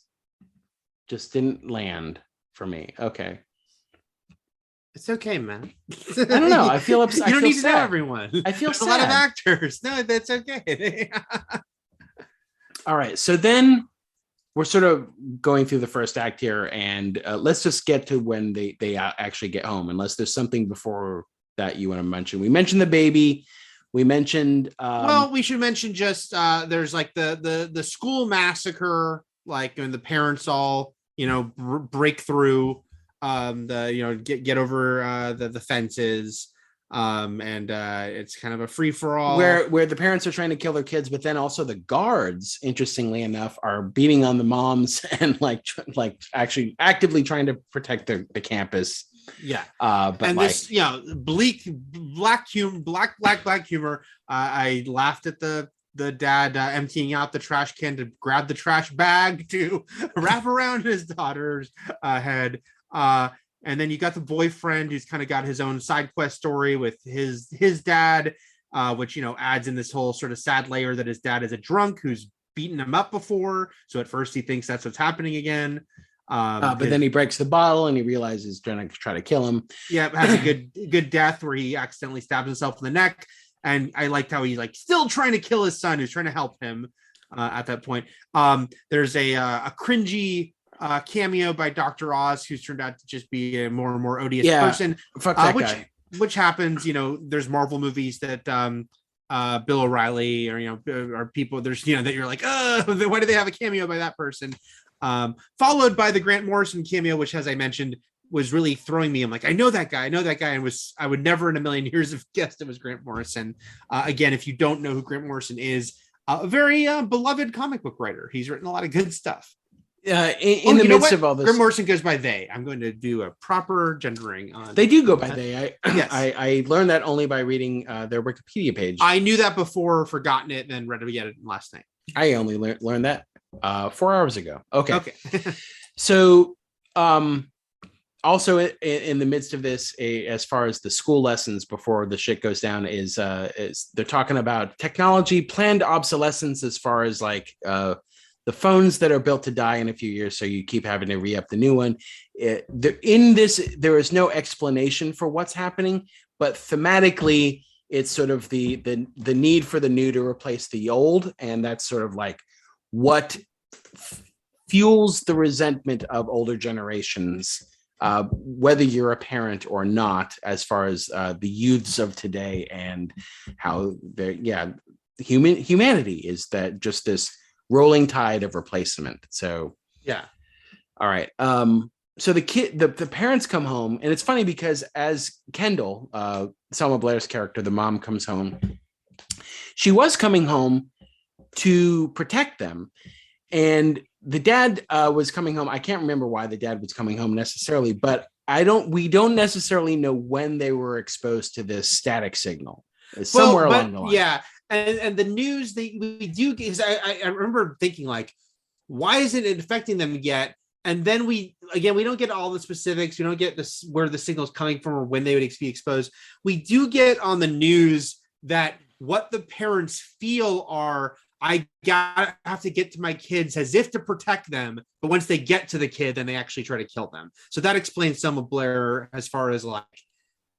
Speaker 2: just didn't land for me. Okay.
Speaker 3: It's okay, man.
Speaker 2: I don't know. I feel upset.
Speaker 3: You don't need to know everyone.
Speaker 2: I feel
Speaker 3: There's
Speaker 2: sad.
Speaker 3: a lot of actors. No, that's okay.
Speaker 2: All right. So then we're sort of going through the first act here, and let's just get to when they actually get home, unless there's something before that you want to mention. We mentioned the baby. We mentioned
Speaker 3: well, we should mention just there's like the school massacre, like when the parents all break through get over the fences, and it's kind of a free for all
Speaker 2: where the parents are trying to kill their kids, but then also the guards, interestingly enough, are beating on the moms and like actually actively trying to protect the campus.
Speaker 3: Yeah.
Speaker 2: But
Speaker 3: and
Speaker 2: like,
Speaker 3: this, bleak black humor. I laughed at the dad emptying out the trash can to grab the trash bag to wrap around his daughter's head. And then you got the boyfriend who's kind of got his own side quest story with his dad, which, adds in this whole sort of sad layer that his dad is a drunk who's beaten him up before. So at first he thinks that's what's happening again.
Speaker 2: But then he breaks the bottle and he realizes he's trying to kill him. Yeah,
Speaker 3: has a good death where he accidentally stabs himself in the neck. And I liked how he's like still trying to kill his son who's trying to help him at that point. There's a cringy cameo by Dr. Oz, who's turned out to just be a more and more odious person.
Speaker 2: Fuck that guy.
Speaker 3: Which happens, there's Marvel movies that Bill O'Reilly or people there's that you're like, why do they have a cameo by that person? Followed by the Grant Morrison cameo, which, as I mentioned, was really throwing me. I'm like, I know that guy, and I would never in a million years have guessed it was Grant Morrison. Again, if you don't know who Grant Morrison is, a very beloved comic book writer. He's written a lot of good stuff.
Speaker 2: In the midst of all this,
Speaker 3: Grant Morrison goes by they. I'm going to do a proper gendering on.
Speaker 2: They do go by they. I learned that only by reading their Wikipedia page.
Speaker 3: I knew that before, forgotten it, and then read it again last night.
Speaker 2: I only learned that 4 hours ago. Okay. So Also in the midst of this, as far as the school lessons before the shit goes down, is they're talking about technology, planned obsolescence, as far as like the phones that are built to die in a few years, so you keep having to re-up the new one. In this, there is no explanation for what's happening, but thematically, it's sort of the need for the new to replace the old, and that's sort of like what fuels the resentment of older generations, whether you're a parent or not, as far as the youths of today, and how humanity is that just this rolling tide of replacement. So
Speaker 3: yeah.
Speaker 2: All right. So the parents come home, and it's funny because as Kendall, Selma Blair's character, the mom, comes home, she was coming home to protect them, and the dad was coming home. I can't remember why the dad was coming home necessarily, but we don't necessarily know when they were exposed to this static signal. Somewhere along the line.
Speaker 3: Yeah. And the news that we do, is I remember thinking, like, why isn't it affecting them yet? And then we don't get all the specifics. We don't get this where the signal's coming from or when they would be exposed. We do get on the news that what the parents feel are, I have to get to my kids as if to protect them. But once they get to the kid, then they actually try to kill them. So that explains Selma Blair as far as like,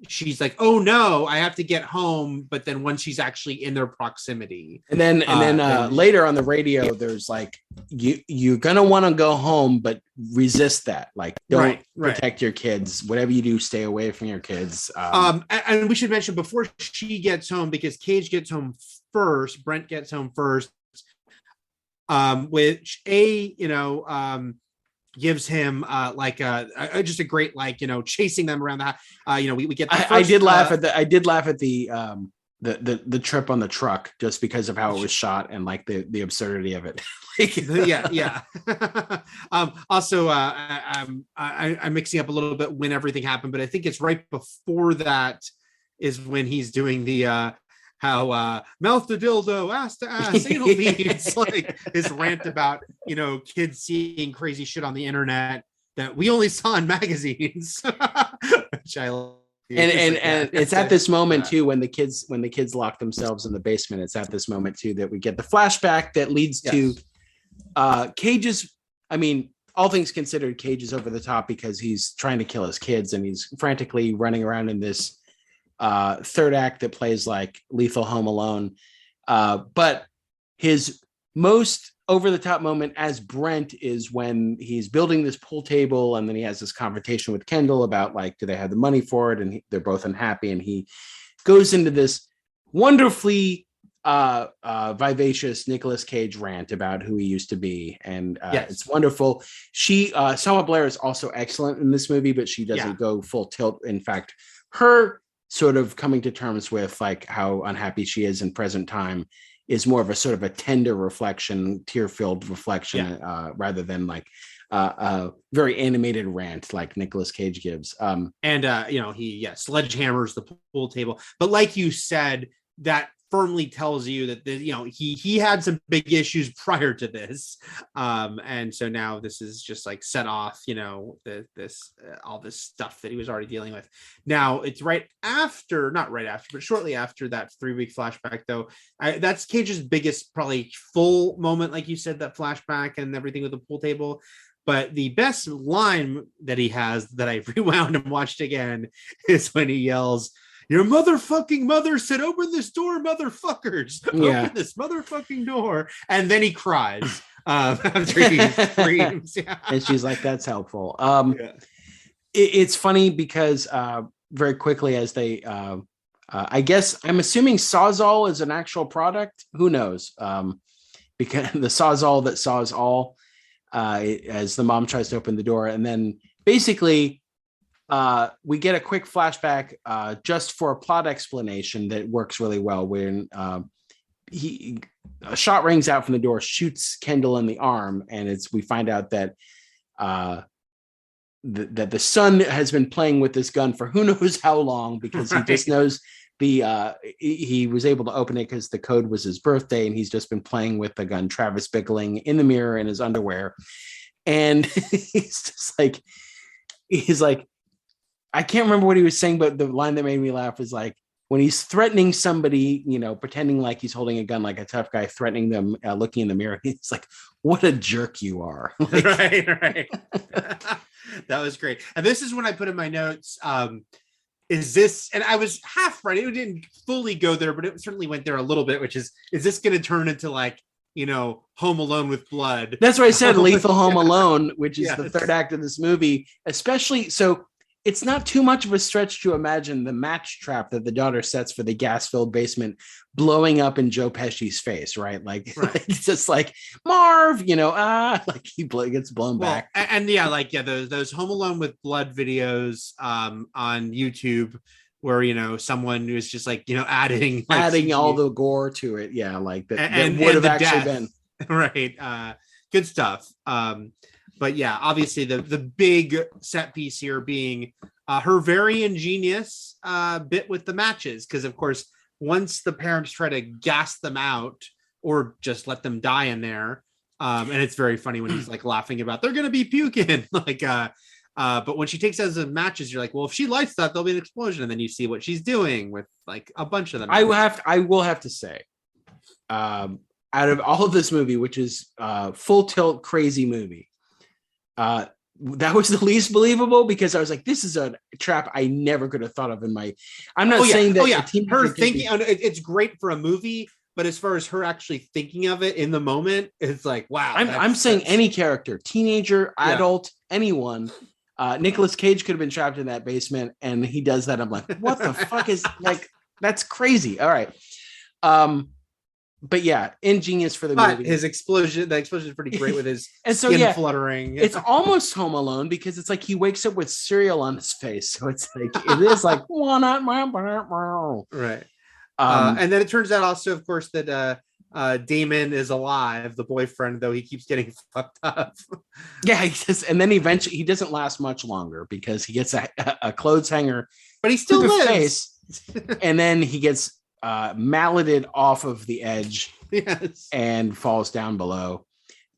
Speaker 3: she's like, oh no, I have to get home. But then once she's actually in their proximity.
Speaker 2: And then later on the radio, there's like, you're going to want to go home, but resist that. Like, don't protect your kids. Whatever you do, stay away from your kids.
Speaker 3: And we should mention before she gets home, because Cage gets home first, Brent gets home first, which gives him just a great, like, chasing them around the house. We get the first,
Speaker 2: I did laugh at the trip on the truck, just because of how it was shot and like the absurdity of it.
Speaker 3: yeah. Also, I'm mixing up a little bit when everything happened, but I think it's right before that is when he's doing the how mouth to dildo, ass to ass, anal beads, like his rant about kids seeing crazy shit on the internet that we only saw in magazines, which I love.
Speaker 2: And it's at this moment too, when the kids lock themselves in the basement, it's at this moment too that we get the flashback that leads to Cage's. I mean, all things considered, Cage is over the top because he's trying to kill his kids, and he's frantically running around in this third act that plays like Lethal Home Alone. But his most over the top moment as Brent is when he's building this pool table, and then he has this conversation with Kendall about like, do they have the money for it? And they're both unhappy, and he goes into this wonderfully vivacious Nicolas Cage rant about who he used to be, and it's wonderful. Selma Blair is also excellent in this movie, but she doesn't go full tilt. In fact, her sort of coming to terms with like how unhappy she is in present time is more of a sort of a tender reflection, tear-filled reflection, rather than like a very animated rant like Nicolas Cage gives.
Speaker 3: He sledgehammers the pool table, but like you said, that firmly tells you that he had some big issues prior to this, and so now this is just like set off all this stuff that he was already dealing with. Now it's not right after, but shortly after that 3-week flashback, though. That's Cage's biggest probably full moment, like you said, that flashback and everything with the pool table. But the best line that he has that I rewound and watched again is when he yells, "Your motherfucking mother said, open this door, motherfuckers. Open this motherfucking door." And then he cries after he screams. Yeah.
Speaker 2: And she's like, that's helpful. It's funny because very quickly as they, I guess, I'm assuming Sawzall is an actual product. Who knows? Because the Sawzall that saws all, as the mom tries to open the door. And then basically, we get a quick flashback just for a plot explanation that works really well. When a shot rings out from the door, shoots Kendall in the arm, and we find out that that the son has been playing with this gun for who knows how long, because he just knows he was able to open it because the code was his birthday, and he's just been playing with the gun, Travis Bickling, in the mirror in his underwear, and he's like, I can't remember what he was saying, but the line that made me laugh was like, when he's threatening somebody, pretending like he's holding a gun, like a tough guy, threatening them, looking in the mirror. He's like, "What a jerk you are!" Like,
Speaker 3: right. That was great. And this is when I put in my notes. Is this? And I was half right. It didn't fully go there, but it certainly went there a little bit. Which is this going to turn into like Home Alone with blood?
Speaker 2: That's why I said Lethal Home
Speaker 3: Yeah.
Speaker 2: Alone, which is
Speaker 3: Yes.
Speaker 2: the third act of this movie, especially so. It's not too much of a stretch to imagine the match trap that the daughter sets for the gas-filled basement blowing up in Joe Pesci's face, right? Like, it's just like Marv, like he gets blown back.
Speaker 3: And those Home Alone with blood videos on YouTube where someone who's just like adding
Speaker 2: all the gore to it, yeah, like that
Speaker 3: and
Speaker 2: would have
Speaker 3: the
Speaker 2: actually
Speaker 3: death.
Speaker 2: been
Speaker 3: Right. Good stuff. But yeah, obviously the big set piece here being her very ingenious bit with the matches, because of course once the parents try to gas them out or just let them die in there, and it's very funny when he's like laughing about they're gonna be puking like but when she takes out the matches, you're like, well, if she lights that, there'll be an explosion, and then you see what she's doing with like a bunch of them.
Speaker 2: I will have to say, out of all of this movie, which is full tilt crazy movie, that was the least believable, because I was like, this is a trap I never could have thought of in my. I'm not saying that
Speaker 3: her thinking it's great for a movie, but as far as her actually thinking of it in the moment, it's like, wow.
Speaker 2: I'm saying any character, teenager, adult, anyone. Nicolas Cage could have been trapped in that basement, and he does that. I'm like, what the fuck is like? That's crazy. All right. But yeah, ingenious for the movie.
Speaker 3: The explosion is pretty great with his skin fluttering.
Speaker 2: It's almost Home Alone, because it's like he wakes up with cereal on his face. So it's like, it is like,
Speaker 3: right. And then it turns out also, of course, that Damon is alive, the boyfriend, though he keeps getting fucked up.
Speaker 2: Yeah, he does. And then eventually he doesn't last much longer, because he gets a clothes hanger,
Speaker 3: but he still lives.
Speaker 2: Face, and then he gets malleted off of the edge, and falls down below.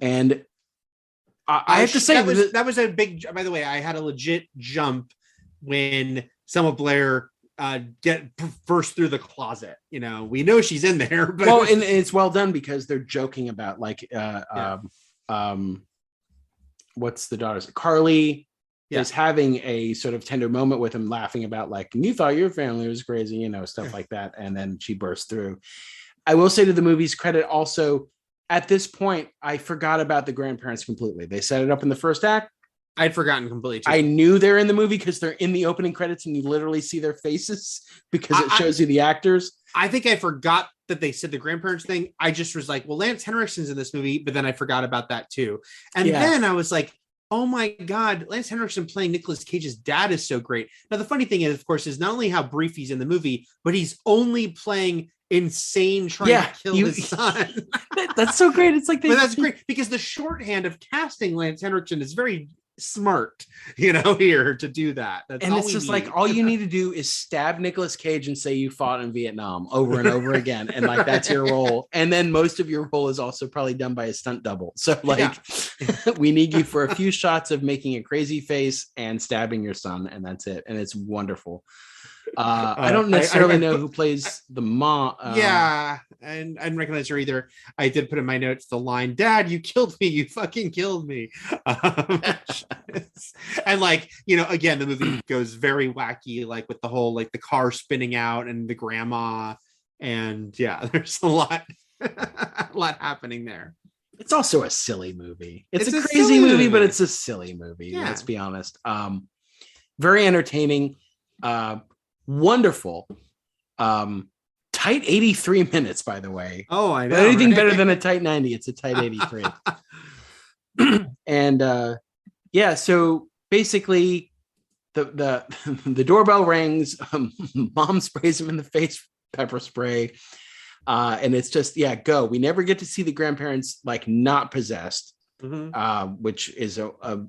Speaker 2: And I have to say
Speaker 3: that was a big. By the way, I had a legit jump when Selma Blair burst through the closet. We know she's in there, but
Speaker 2: and it's well done, because they're joking about like what's the daughter's Carly is having a sort of tender moment with him, laughing about like, you thought your family was crazy, stuff like that. And then she bursts through. I will say, to the movie's credit also, at this point, I forgot about the grandparents completely. They set it up in the first act.
Speaker 3: I'd forgotten completely too.
Speaker 2: I knew they're in the movie because they're in the opening credits and you literally see their faces, because it shows you the actors. I
Speaker 3: think I forgot that they said the grandparents thing. I just was like, well, Lance Henriksen's in this movie, but then I forgot about that too. And then I was like, oh my God, Lance Henriksen playing Nicolas Cage's dad is so great. Now, the funny thing is, of course, is not only how brief he's in the movie, but he's only playing insane trying to kill his son.
Speaker 2: That's so great. It's like,
Speaker 3: but that's great, because the shorthand of casting Lance Henriksen is very smart, here to do that.
Speaker 2: And it's just like, all you need to do is stab Nicolas Cage and say you fought in Vietnam over and over again, and like that's your role. And then most of your role is also probably done by a stunt double. So like we need you for a few shots of making a crazy face and stabbing your son, and that's it. And it's wonderful. I don't necessarily know who plays the mom.
Speaker 3: And I didn't recognize her either. I did put in my notes the line, "Dad, you killed me. You fucking killed me." And like, again, the movie goes very wacky, like with the whole like the car spinning out and the grandma, and there's a lot happening there.
Speaker 2: It's also a silly movie. It's a crazy movie, but it's a silly movie. Let's be honest. Very entertaining. Wonderful. Tight 83 minutes, by the way.
Speaker 3: Oh, I know.
Speaker 2: Anything better than a tight 90, it's a tight 83. And so basically the doorbell rings, mom sprays him in the face, pepper spray. And it's just, go. We never get to see the grandparents like not possessed, which is a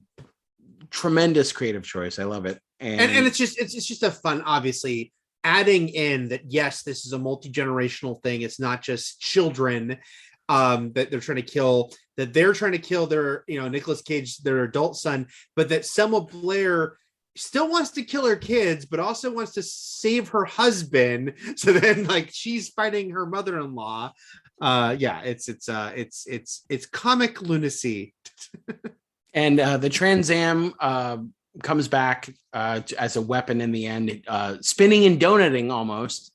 Speaker 2: tremendous creative choice. I love it.
Speaker 3: And it's just a fun, obviously, adding in that, yes, this is a multi-generational thing. It's not just children that they're trying to kill, that they're trying to kill their, Nicolas Cage, their adult son, but that Selma Blair still wants to kill her kids, but also wants to save her husband. So then, like, she's fighting her mother-in-law. It's comic lunacy.
Speaker 2: And the Trans Am comes back as a weapon in the end, spinning and donuting almost.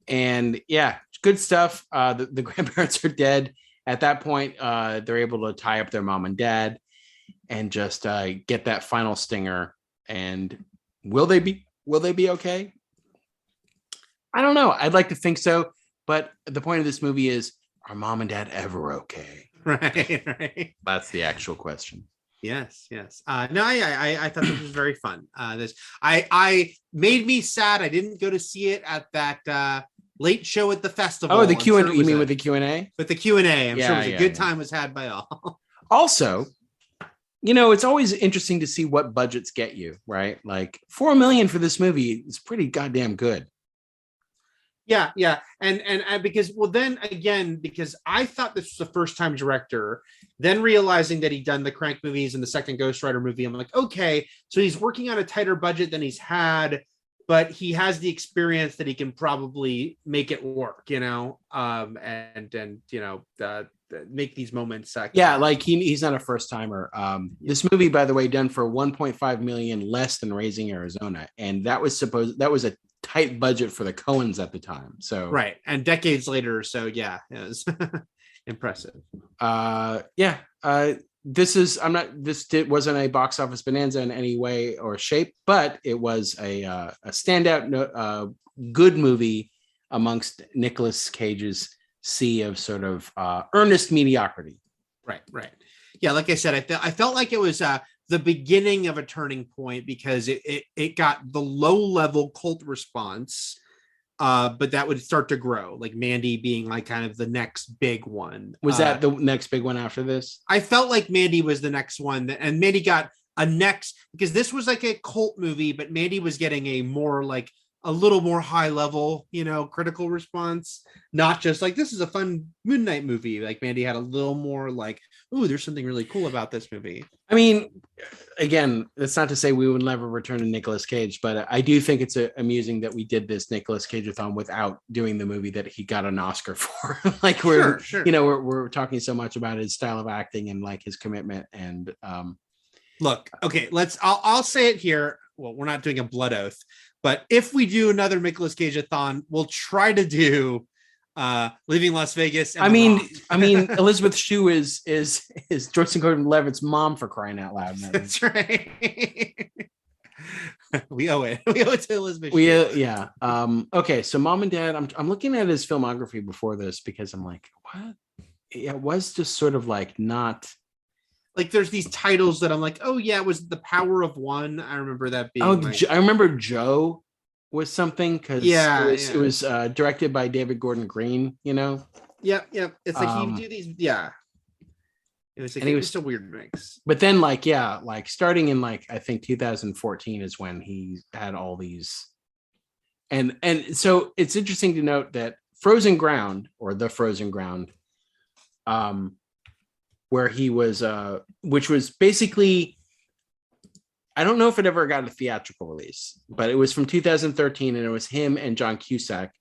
Speaker 2: And yeah, good stuff. The grandparents are dead. At that point, they're able to tie up their mom and dad and just get that final stinger. And will they be okay? I don't know. I'd like to think so. But the point of this movie is, are mom and dad ever okay?
Speaker 3: Right.
Speaker 2: That's the actual question.
Speaker 3: Yes. No, I thought this was very fun. I made me sad. I didn't go to see it at that late show at the festival.
Speaker 2: Oh, the Q&A. You mean with the Q&A?
Speaker 3: With the Q&A. I'm sure it was a good time was had by all.
Speaker 2: Also, it's always interesting to see what budgets get you, right? Like $4 million for this movie is pretty goddamn good.
Speaker 3: Yeah. And because I thought this was a first time director, then realizing that he'd done the Crank movies and the second Ghost Rider movie, I'm like, okay, so he's working on a tighter budget than he's had, but he has the experience that he can probably make it work, make these moments.
Speaker 2: Like he's not a first timer. This movie, by the way, done for $1.5 million less than Raising Arizona, and that was a tight budget for the Coens at the time. So
Speaker 3: right, and decades later, so yeah, it was impressive. This wasn't a box office bonanza in any way or shape, but it was a standout good movie amongst Nicolas Cage's sea of sort of earnest mediocrity. Right. Yeah, like I said, I felt like it was the beginning of a turning point because it got the low level cult response, but that would start to grow, like Mandy being like kind of the next big one.
Speaker 2: Was that the next big one after this?
Speaker 3: I felt like Mandy was the next one, and Mandy got a next, because this was like a cult movie, but Mandy was getting a little more high level, critical response, not just like, this is a fun Moon Knight movie. Like Mandy had a little more like, ooh, there's something really cool about this movie.
Speaker 2: I mean, again, that's not to say we would never return to Nicolas Cage, but I do think it's amusing that we did this Nicolas Cage-a-thon without doing the movie that he got an Oscar for. Like we're talking so much about his style of acting and like his commitment. And
Speaker 3: look, okay, I'll say it here. Well, we're not doing a blood oath, but if we do another Nicolas Cage-a-thon, we'll try to do Leaving Las Vegas.
Speaker 2: I mean, Elizabeth Shue is Joyce and Gordon-Levitt's mom, for crying out loud.
Speaker 3: That's right. We owe it. We owe it to Elizabeth Shue.
Speaker 2: Yeah. Okay, so Mom and Dad. I'm looking at his filmography before this because I'm like, what? It was just sort of like not.
Speaker 3: Like there's these titles that I'm like, oh yeah, it was The Power of One. I remember that being.
Speaker 2: I remember Joe was something because it was directed by David Gordon Green. Yep.
Speaker 3: It's like he would do these. Yeah. It was like, it was just a weird mix.
Speaker 2: But then starting in I think 2014 is when he had all these, and so it's interesting to note that Frozen Ground, or The Frozen Ground, where he was, which was basically, I don't know if it ever got a theatrical release, but it was from 2013, and it was him and John Cusack,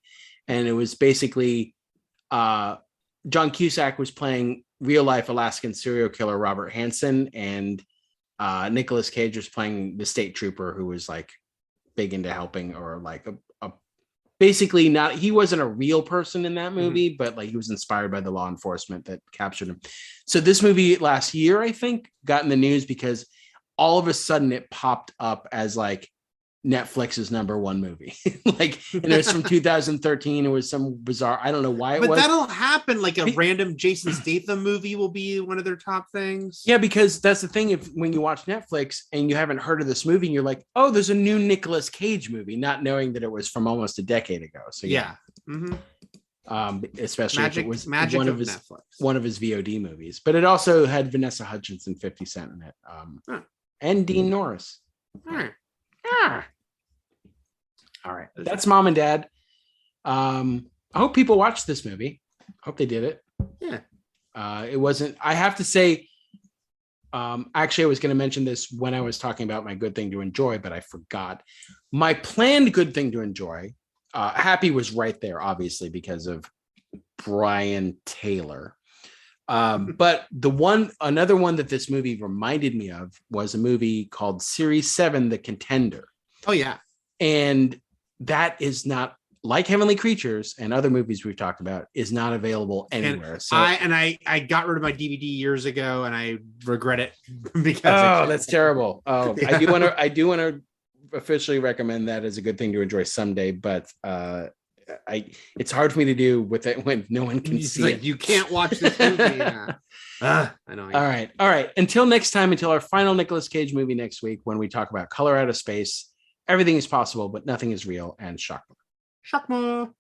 Speaker 2: and it was basically John Cusack was playing real life Alaskan serial killer Robert Hansen, and Nicolas Cage was playing the state trooper who was like big into helping, or like basically not, he wasn't a real person in that movie, but like he was inspired by the law enforcement that captured him. So this movie last year, I think, got in the news because all of a sudden it popped up as like Netflix's number one movie. And it was from 2013. It was some bizarre, I don't know why
Speaker 3: but that'll happen. Like a random Jason Statham movie will be one of their top things.
Speaker 2: Yeah, because that's the thing. When you watch Netflix and you haven't heard of this movie, and you're like, oh, there's a new Nicolas Cage movie, not knowing that it was from almost a decade ago. So yeah. Especially if it was one of his VOD movies, but it also had Vanessa Hudgens and 50 Cent in it, and Dean Norris. All right, that's Mom and Dad. I hope people watched this movie. I hope they did it.
Speaker 3: Yeah.
Speaker 2: It wasn't, I have to say, Actually, I was going to mention this when I was talking about my good thing to enjoy, but I forgot. My planned good thing to enjoy, Happy was right there, obviously, because of Brian Taylor. But another one that this movie reminded me of was a movie called Series 7, The Contender.
Speaker 3: Oh, yeah.
Speaker 2: And that is not, like Heavenly Creatures and other movies we've talked about, is not available anywhere.
Speaker 3: I got rid of my DVD years ago, and I regret it
Speaker 2: because that's terrible. Oh, yeah. I do want to officially recommend that as a good thing to enjoy someday, but it's hard for me to do with it when no one can see it.
Speaker 3: You can't watch this movie. Yeah. I know.
Speaker 2: All right. Until next time, until our final Nicolas Cage movie next week, when we talk about Color Out of Space, everything is possible, but nothing is real, and Shockma.
Speaker 3: Shockma.